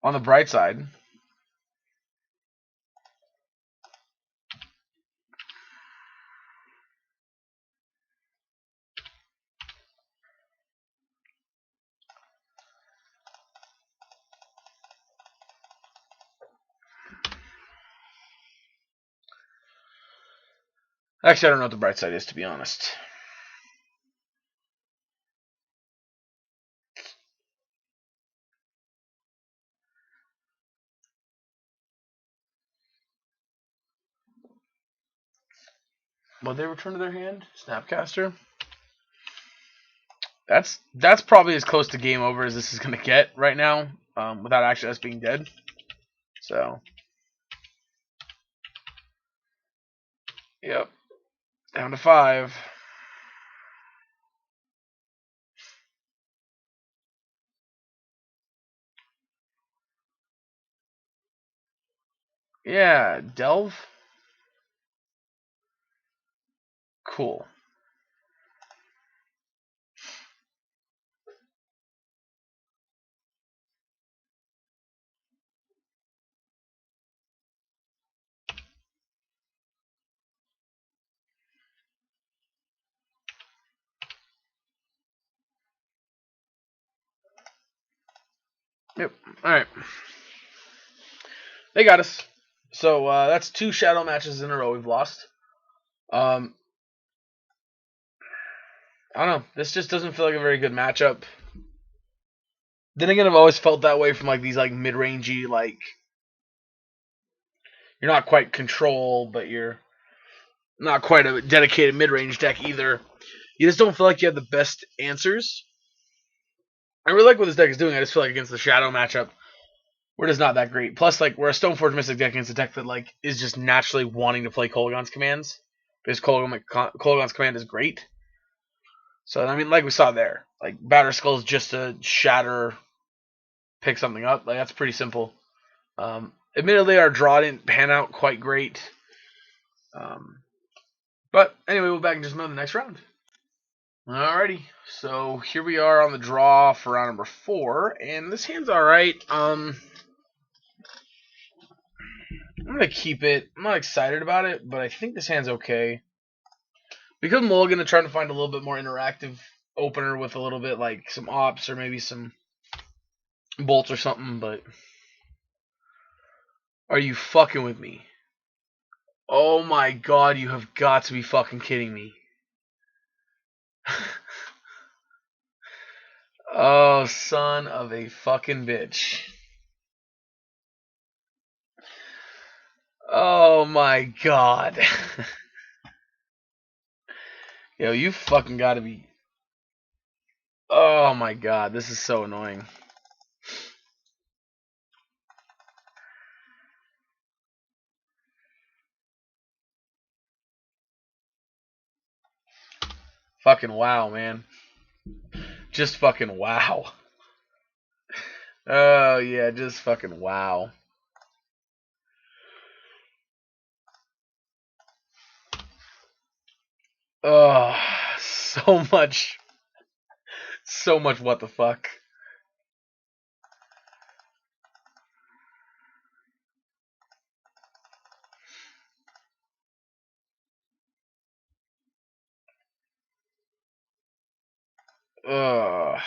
on the bright side, actually I don't know what the bright side is, to be honest. Will they return to their hand? Snapcaster? That's probably as close to game over as this is going to get right now, without actually us being dead. So, yep. Down to 5. Yeah, Delve? Cool. Yep. Alright. They got us. So, that's 2 shadow matches in a row we've lost. I don't know. This just doesn't feel like a very good matchup. Then again, I've always felt that way from like these like mid-rangey, like you're not quite control, but you're not quite a dedicated mid-range deck either. You just don't feel like you have the best answers. I really like what this deck is doing. I just feel like against the shadow matchup, we're just not that great. Plus, like we're a Stoneforge Mystic deck against a deck that like is just naturally wanting to play Kolaghan's commands because Kolaghan's command is great. So I mean, like we saw there, like Batter Skull's just a shatter, pick something up. Like that's pretty simple. Admittedly, our draw didn't pan out quite great. But anyway, we'll be back in just a moment, the next round. Alrighty, so here we are on the draw for round number 4, and this hand's alright. I'm gonna keep it. I'm not excited about it, but I think this hand's okay. Because Mulligan to try to find a little bit more interactive opener with a little bit like some ops or maybe some bolts or something, but are you fucking with me? Oh my god, you have got to be fucking kidding me. Oh, son of a fucking bitch. Oh my god. Yo, you fucking gotta be... Oh my god, this is so annoying. Fucking wow, man. Just fucking wow. Oh yeah, just fucking wow. Oh, so much what the fuck. Ugh.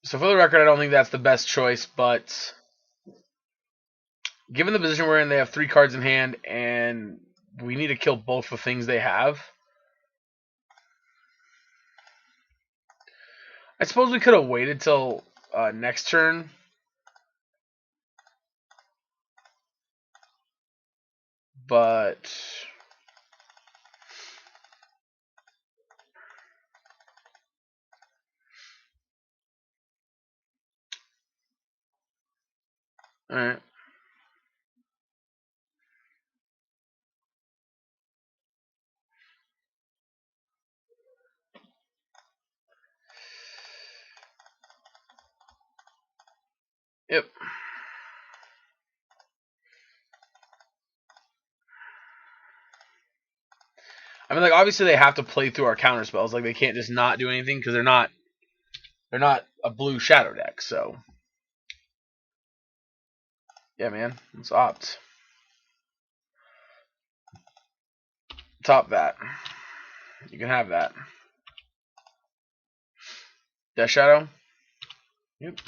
So for the record, I don't think that's the best choice, but given the position we're in, they have 3 cards in hand, and we need to kill both the things they have. I suppose we could have waited till next turn. But alright. Yep. I mean, like, obviously they have to play through our counter spells. Like, they can't just not do anything because they're not a blue shadow deck. So yeah, man, let's opt. Top that. You can have that. Death Shadow. Yep.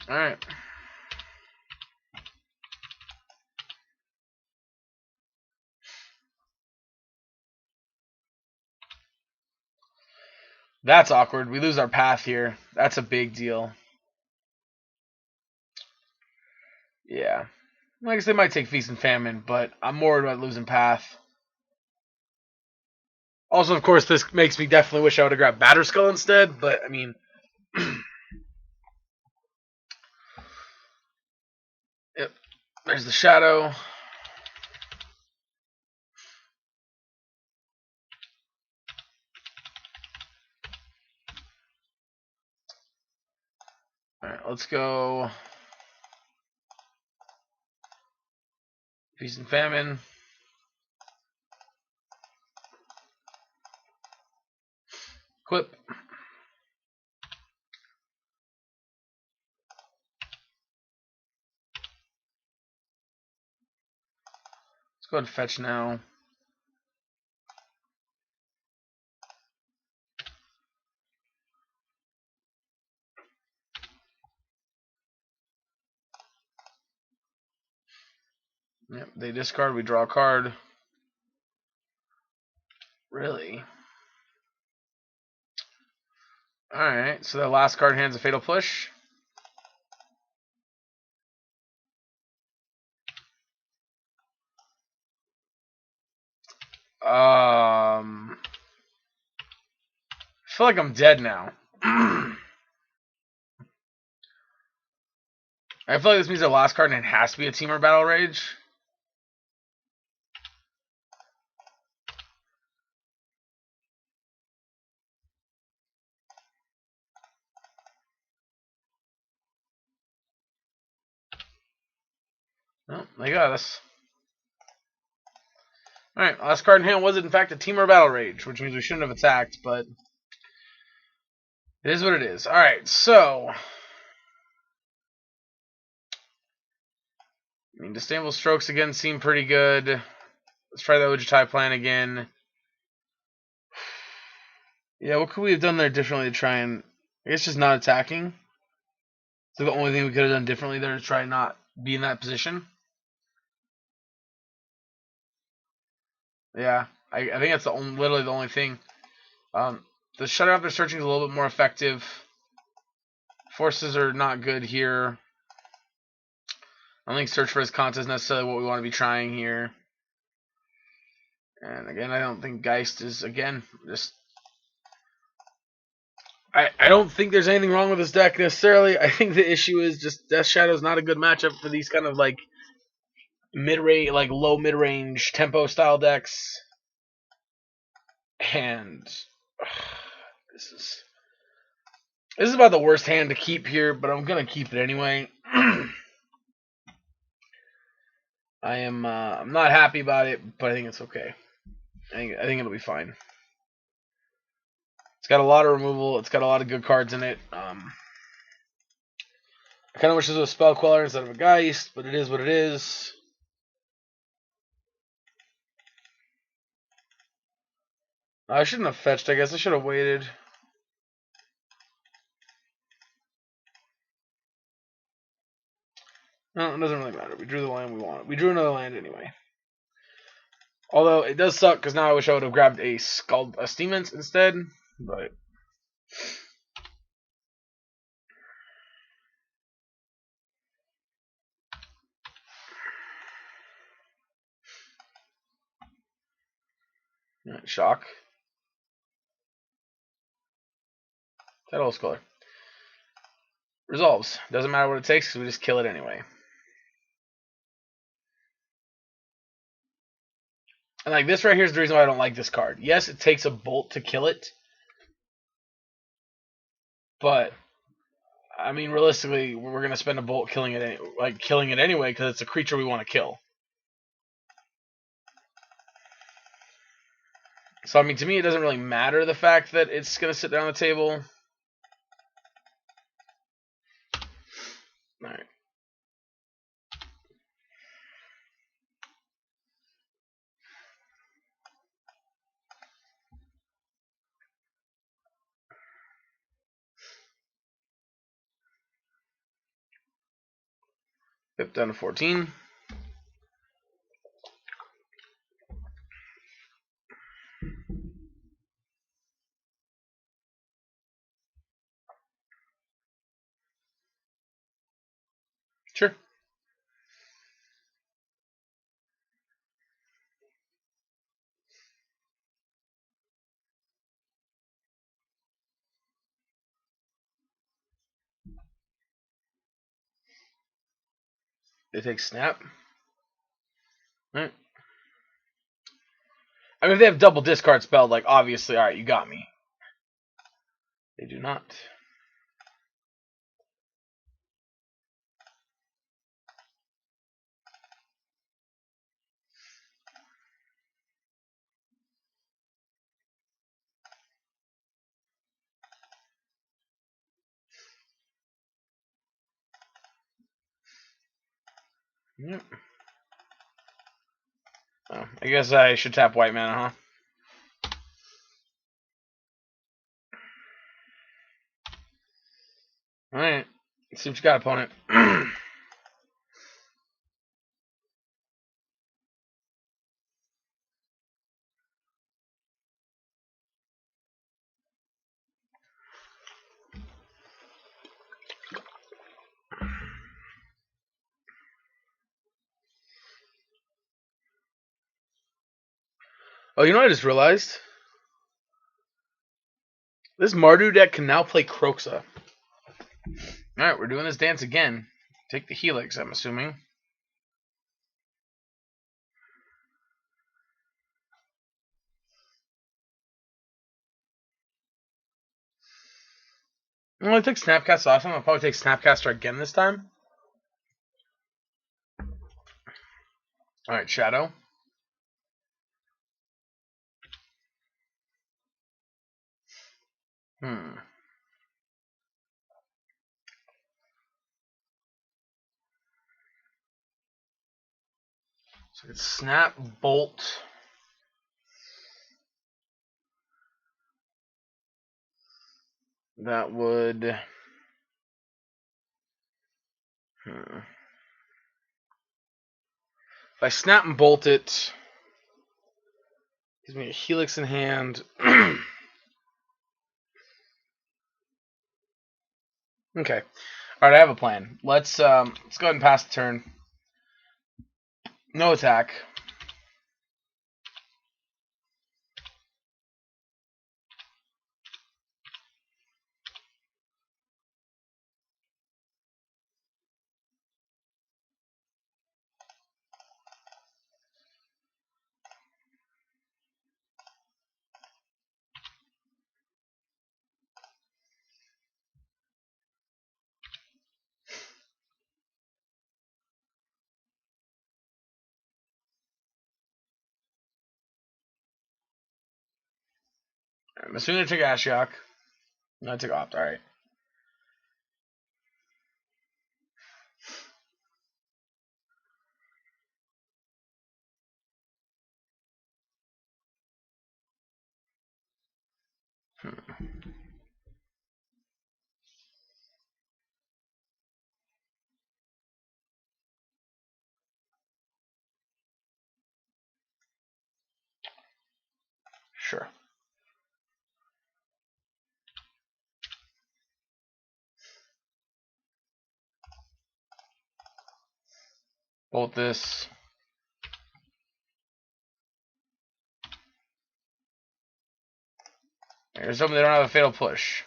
All right. That's awkward. We lose our path here. That's a big deal. Yeah. I guess they might take Feast and Famine, but I'm more worried about losing path. Also, of course, this makes me definitely wish I would have grabbed Batterskull instead, but I mean... Yep. There's the Shadow. Alright, let's go... Feast and Famine. Quip. Let's go ahead and fetch now. Yep, they discard, we draw a card. Really? Alright, so the last card hands a Fatal Push. I feel like I'm dead now. I feel like this means the last card and it has to be a Teamer Battle Rage. Oh, they got us. Alright, last card in hand was in fact a Teamer Battle Rage, which means we shouldn't have attacked, but it is what it is. Alright, so... I mean, Disdainful Strokes again seem pretty good. Let's try the Ojutai plan again. Yeah, what could we have done there differently to try and... I guess just not attacking. So the only thing we could have done differently there is try and not be in that position. Yeah, I think that's literally the only thing. The Shut Out Their Searching is a little bit more effective. Forces are not good here. I don't think Search for His Contest is necessarily what we want to be trying here. And again, I don't think Geist is, again, just... I don't think there's anything wrong with this deck necessarily. I think the issue is just Death Shadow is not a good matchup for these kind of like mid-range, like low mid-range tempo style decks. And this is about the worst hand to keep here, but I'm gonna keep it anyway. I'm not happy about it, but I think it's okay. I think it'll be fine. It's got a lot of removal. It's got a lot of good cards in it. I kind of wish this was a Spell Queller instead of a Geist, but it is what it is. I shouldn't have fetched, I guess. I should have waited. No, it doesn't really matter. We drew the land we wanted. We drew another land anyway. Although it does suck because now I wish I would have grabbed a Steemance instead. But shock. That Skuller. Resolves. Doesn't matter what it takes because we just kill it anyway. And like this right here is the reason why I don't like this card. Yes, it takes a bolt to kill it. But I mean, realistically, we're gonna spend a bolt killing it, anyway, because it's a creature we want to kill. So I mean, to me, it doesn't really matter the fact that it's gonna sit there on the table. All right. Yep, down to 14. Sure. They take snap. All right. I mean, if they have double discard spelled, like, obviously, alright, you got me. They do not. Yep. Oh, I guess I should tap white mana, huh? Alright. Let's see what you got, opponent. Oh, you know what I just realized? This Mardu deck can now play Kroxa. Alright, we're doing this dance again. Take the Helix, I'm assuming. Well, I took Snapcast last time. I'll probably take Snapcaster again this time. Alright, Shadow. So it's Snap, Bolt. That would... If I Snap and Bolt it, gives me a Helix in hand. Okay. Alright, I have a plan. Let's go ahead and pass the turn. No attack. I'm assuming I took Ashiok. No, I took Opt. Alright. Sure. Bolt this. There's something they don't have a fatal push.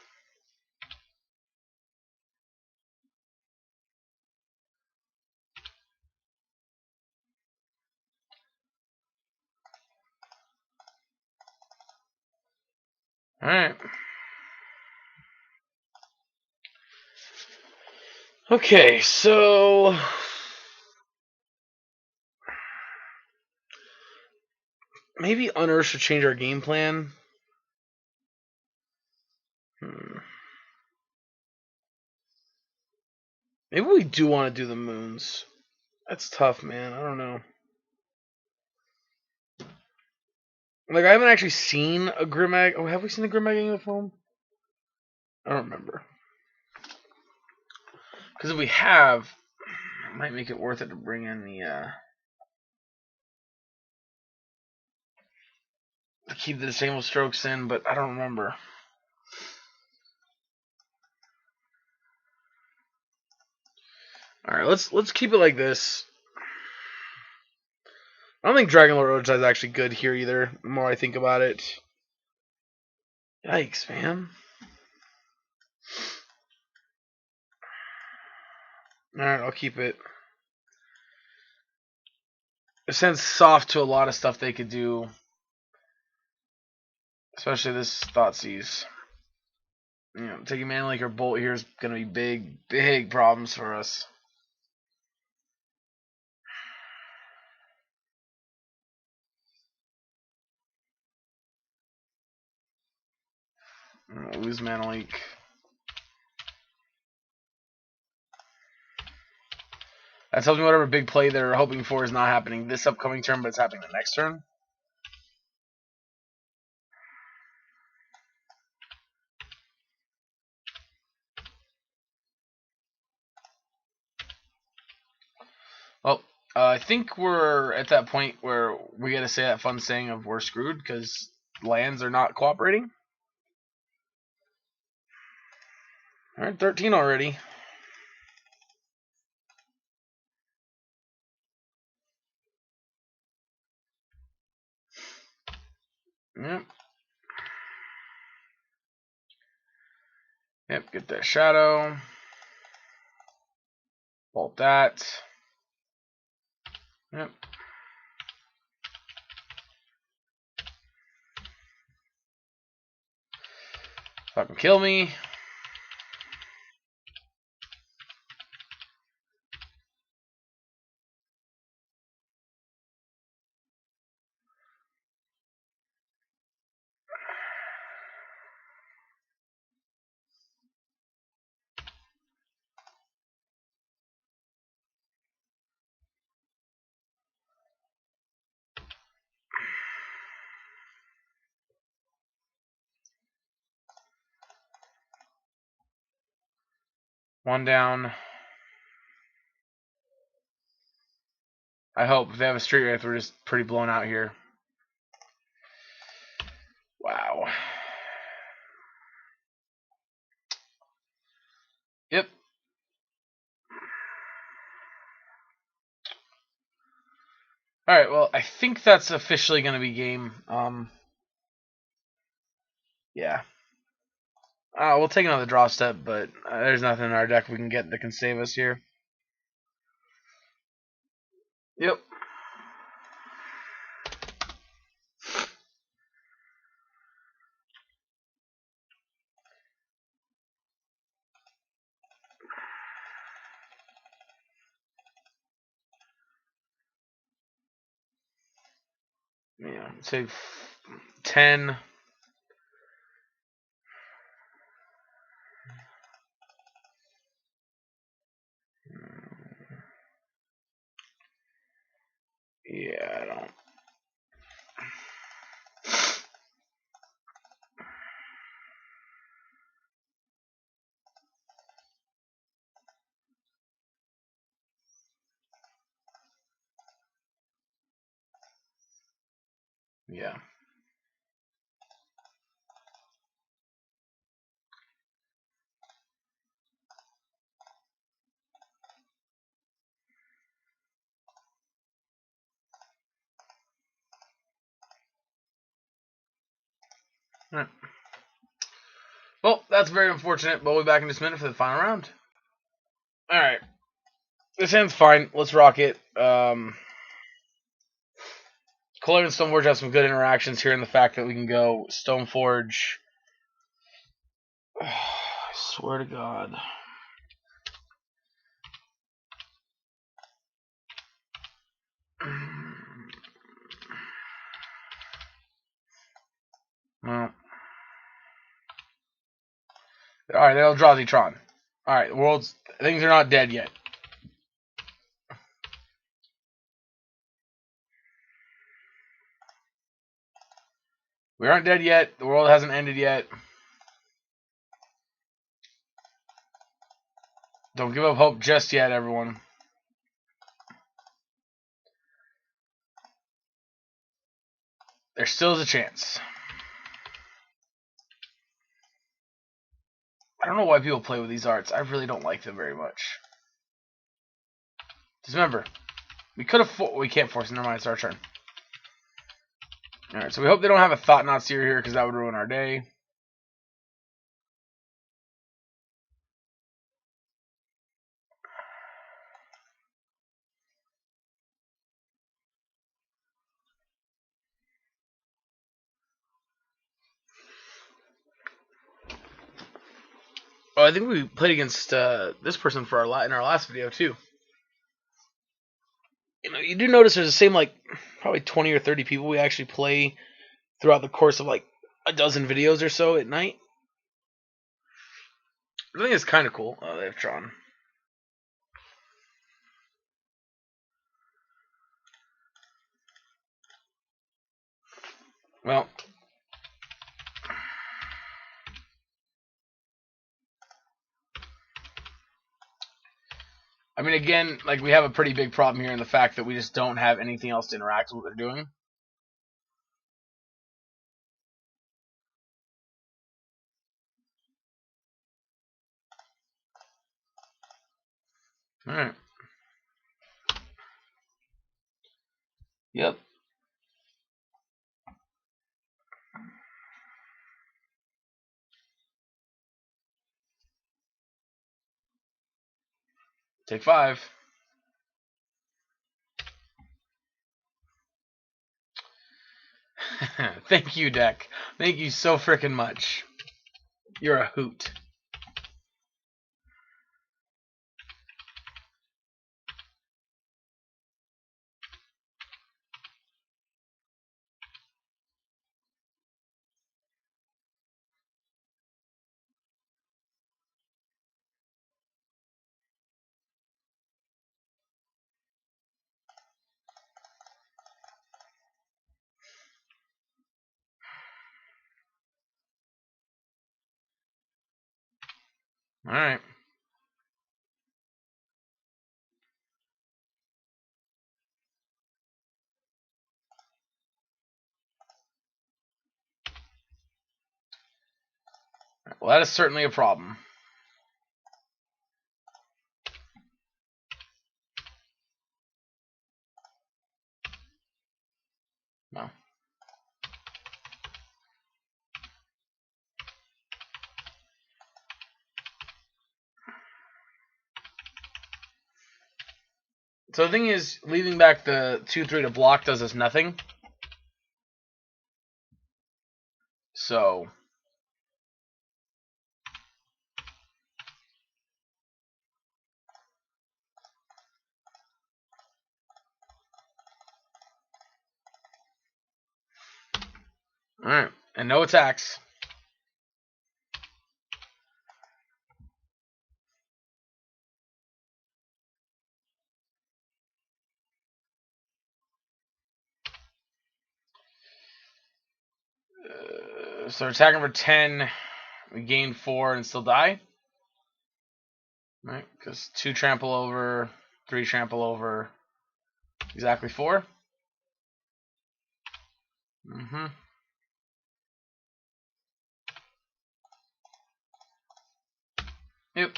Alright. Okay, so maybe Unearth should change our game plan. Maybe we do want to do the moons. That's tough, man. I don't know. Like, I haven't actually seen a Grimag. Oh, have we seen a Grimag in the film? I don't remember. Because if we have, it might make it worth it to bring in to keep the disabled strokes in, but I don't remember. All right, let's keep it like this. I don't think Dragon Lord Roadside is actually good here either. The more I think about it, yikes, man. All right, I'll keep it. It sends soft to a lot of stuff they could do, especially this Thoughtseize. You know, taking Mana Lake or Bolt here is going to be big problems for us. Lose Mana Lake. That tells me whatever big play they're hoping for is not happening this upcoming turn, but it's happening the next turn. Well, I think we're at that point where we got to say that fun saying of we're screwed because lands are not cooperating. All right, 13 already. Yep. Yep, get that shadow. Bolt that. Yep. Fucking kill me. One down. I hope. If they have a Street Wraith, we're just pretty blown out here. Wow. Yep. Alright, well, I think that's officially going to be game. Yeah. We'll take another draw step, but there's nothing in our deck we can get that can save us here. Yep. Yeah, say 10. Yeah, I don't. Yeah. All right. Well, that's very unfortunate, but we'll be back in just a minute for the final round. All right. This hand's fine. Let's rock it. Color and Stoneforge have some good interactions here in the fact that we can go Stoneforge. I swear to God. Well, all right, they'll draw Zetron. All right, things are not dead yet. We aren't dead yet. The world hasn't ended yet. Don't give up hope just yet, everyone. There still is a chance. I don't know why people play with these arts. I really don't like them very much. Just remember, we could have. We can't force it. Never mind. It's our turn. All right. So we hope they don't have a Thought Knot Seer here because that would ruin our day. Oh, I think we played against this person for in our last video too. You do notice there's the same probably 20 or 30 people we actually play throughout the course of a dozen videos or so at night. I think it's kind of cool. Oh, they have Tron. Well, I mean, again, we have a pretty big problem here in the fact that we just don't have anything else to interact with what they're doing. All right. Yep. Take 5. Thank you, deck. Thank you so freaking much. You're a hoot. All right. Well, that is certainly a problem. No. So the thing is, leaving back the 2/3 to block does us nothing. So. Alright. And no attacks. So attacking for 10, we gain 4 and still die. Right? Because 2 trample over, 3 trample over, exactly 4. Yep.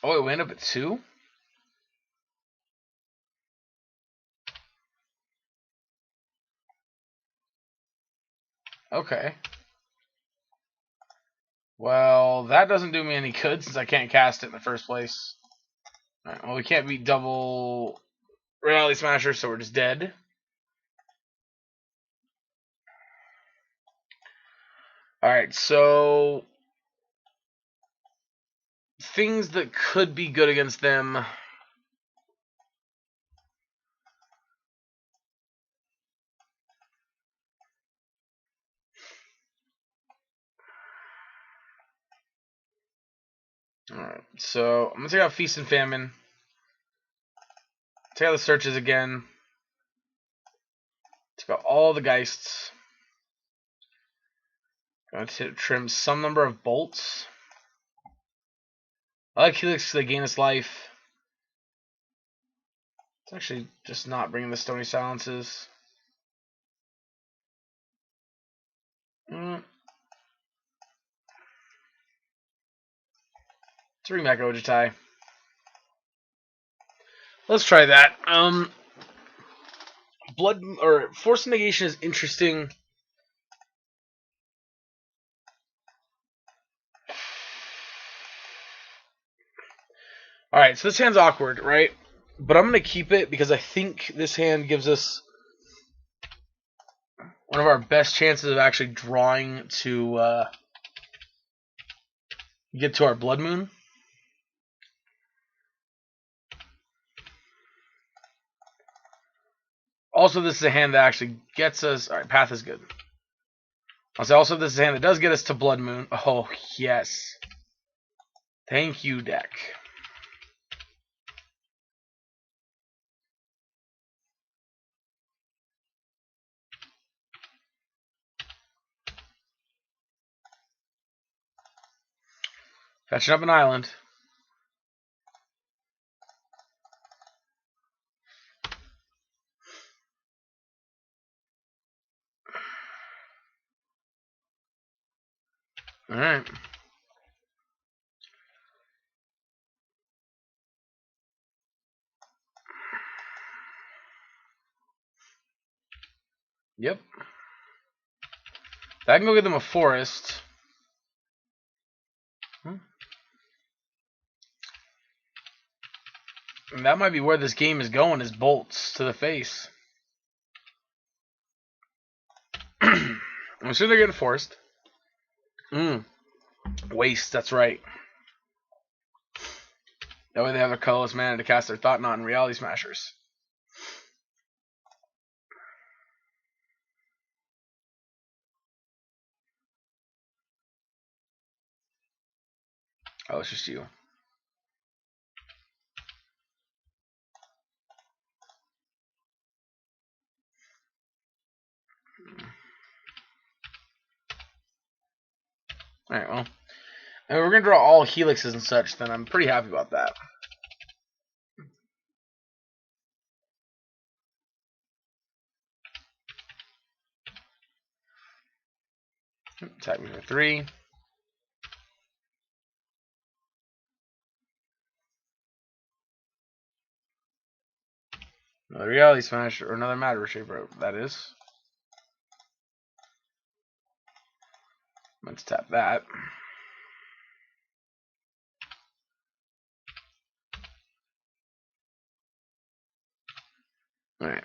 Oh, we end up at 2? Okay. Well, that doesn't do me any good since I can't cast it in the first place. Alright, well, we can't beat double Reality Smasher, so we're just dead. Alright, so things that could be good against them. Alright, so I'm going to take out Feast and Famine. Take out the Searches again. Take out all the Geists. Going to trim some number of bolts. I like Helix because they gain its life. It's actually just not bringing the Stony Silences. Let's bring back Ojitai. Let's try that. Blood or Force Negation is interesting. Alright, so this hand's awkward, right? But I'm going to keep it because I think this hand gives us one of our best chances of actually drawing to get to our Blood Moon. Also, this is a hand that actually gets us... Alright, Path is good. I'll say also this is a hand that does get us to Blood Moon. Oh, yes. Thank you, deck. Fetching up an island. Alright. Yep. I can go get them a forest. And that might be where this game is going, is bolts to the face. I'm assuming they're getting forced. Waste, that's right. That way they have their colorless mana to cast their Thought Knot and Reality Smashers. Oh, it's just you. Alright, well. And we're going to draw all Helixes and such, then I'm pretty happy about that. Attack me for 3. Another Reality Smash, or another Matter Shaper, that is. Let's tap that. Alright.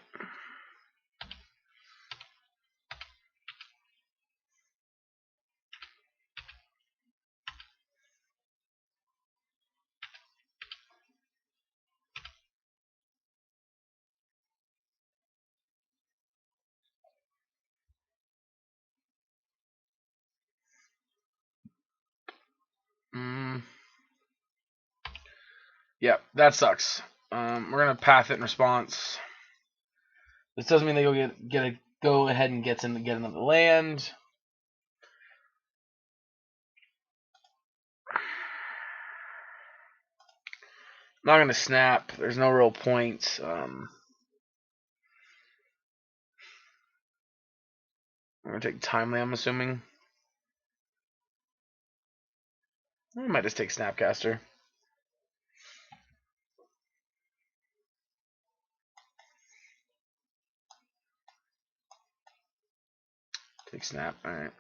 Yeah, that sucks. We're gonna path it in response. This doesn't mean they go ahead and get another land. I'm not gonna snap. There's no real point. I'm gonna take Timely, I'm assuming. I might just take Snapcaster. Take Snap. Alright.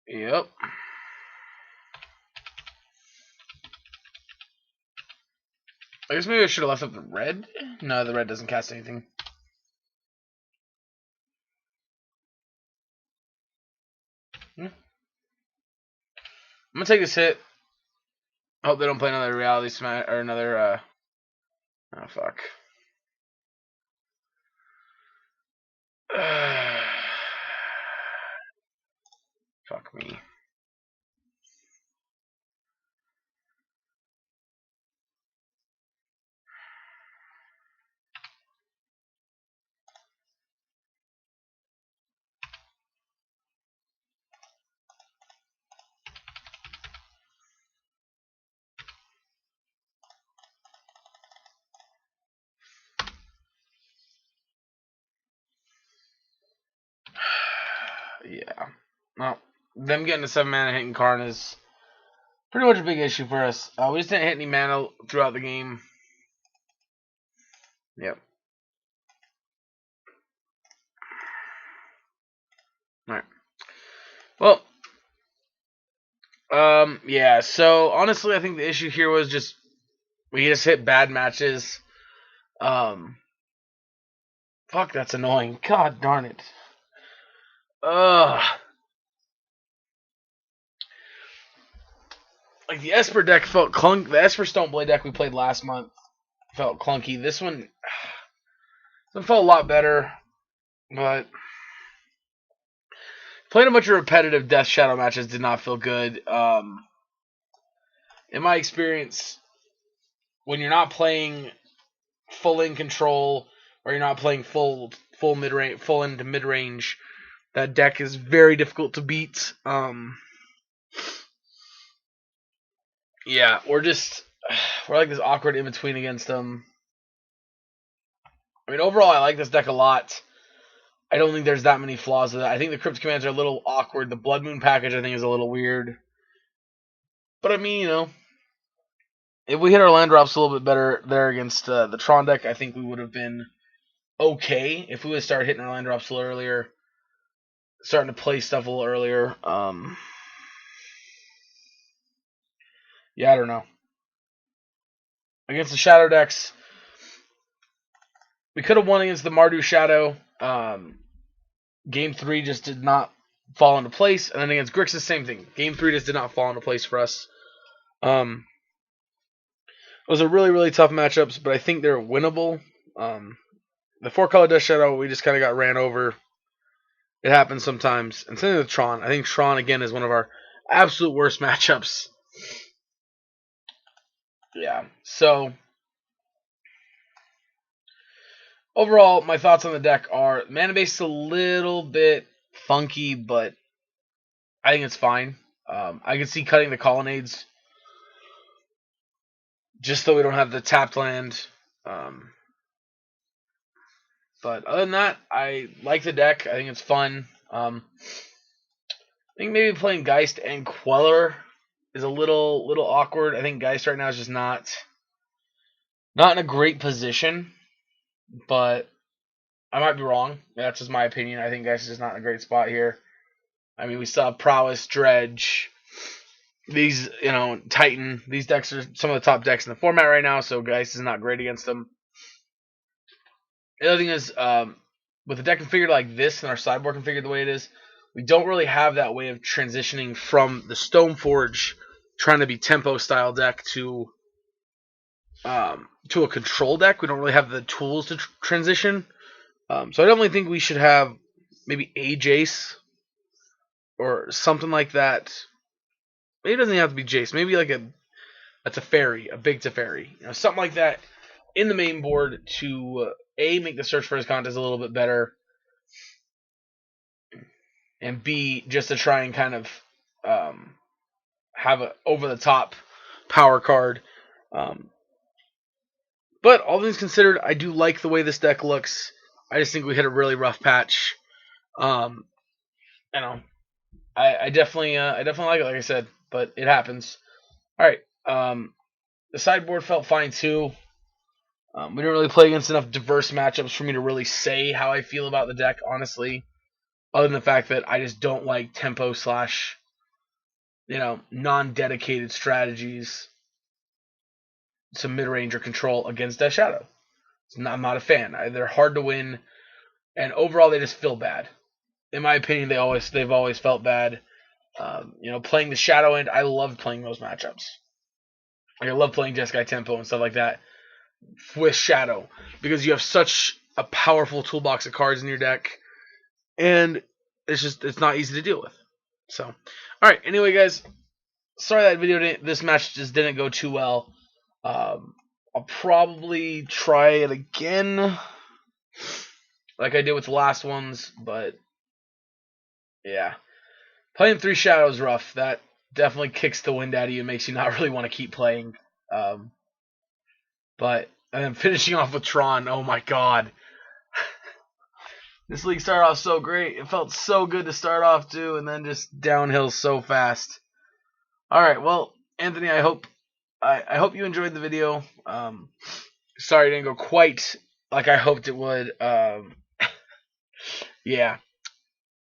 Yep. I guess maybe I should have left up the red. No, the red doesn't cast anything. I'm gonna take this hit. Hope they don't play another reality smash or another. Oh fuck. Fuck me. Yeah. Well, them getting a 7-mana hitting Karn is pretty much a big issue for us. We just didn't hit any mana throughout the game. Yep. Alright. Well, yeah, so honestly I think the issue here was just we just hit bad matches. Fuck, that's annoying. God darn it. Ugh. Like the Esper deck felt clunk. The Esper Stoneblade deck we played last month felt clunky. This one felt a lot better, but playing a bunch of repetitive Death Shadow matches did not feel good. In my experience, when you're not playing full in control or you're not playing full mid range, full into mid range, that deck is very difficult to beat. Yeah, we're like this awkward in between against them. I mean, overall, I like this deck a lot. I don't think there's that many flaws with it. I think the Crypt commands are a little awkward. The Blood Moon package, I think, is a little weird. But I mean, you know, if we hit our land drops a little bit better there against the Tron deck, I think we would have been okay. If we would have started hitting our land drops a little earlier, starting to play stuff a little earlier. Yeah, I don't know. Against the Shadow decks, we could have won against the Mardu Shadow. Game 3 just did not fall into place. And then against Grixis, same thing. Game 3 just did not fall into place for us. It was a really, really tough matchups, but I think they're winnable. The 4-color Death Shadow, we just kind of got ran over. It happens sometimes. And same with Tron. I think Tron, again, is one of our absolute worst matchups. Yeah. So, overall, my thoughts on the deck are mana base is a little bit funky, but I think it's fine. I can see cutting the colonnades just so we don't have the tapped land. But other than that, I like the deck. I think it's fun. I think maybe playing Geist and Queller is a little awkward. I think Geist right now is just not in a great position, but I might be wrong. That's just my opinion. I think Geist is just not in a great spot here. I mean, we still have Prowess, Dredge, these, Titan. These decks are some of the top decks in the format right now, so Geist is not great against them. The other thing is, with the deck configured like this and our sideboard configured the way it is, we don't really have that way of transitioning from the Stoneforge trying to be tempo style deck to a control deck. We don't really have the tools to transition. So I definitely think we should have maybe a Jace or something like that. Maybe it doesn't have to be Jace. Maybe like a Teferi, a big Teferi, something like that in the main board to make the search for his contest a little bit better, and B, just to try and kind of have a over the top power card. But all things considered, I do like the way this deck looks. I just think we hit a really rough patch. Um, you know, I definitely like it, like I said, but it happens. All right. The sideboard felt fine too. We didn't really play against enough diverse matchups for me to really say how I feel about the deck, honestly. Other than the fact that I just don't like tempo slash, non-dedicated strategies to mid-range or control against Death Shadow. I'm not a fan. They're hard to win, and overall they just feel bad. In my opinion, they've always felt bad. Playing the Shadow End, I love playing those matchups. I love playing Jeskai tempo and stuff like that with Shadow because you have such a powerful toolbox of cards in your deck, and it's not easy to deal with. So, all right. Anyway, guys, sorry that this match just didn't go too well. I'll probably try it again, like I did with the last ones, but yeah, playing 3 Shadows rough. That definitely kicks the wind out of you and makes you not really want to keep playing. But and then finishing off with Tron. Oh my god. This league started off so great. It felt so good to start off too, and then just downhill so fast. All right, well, Anthony, I hope you enjoyed the video. Sorry it didn't go quite like I hoped it would. Yeah.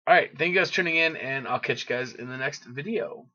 All right, thank you guys for tuning in, and I'll catch you guys in the next video.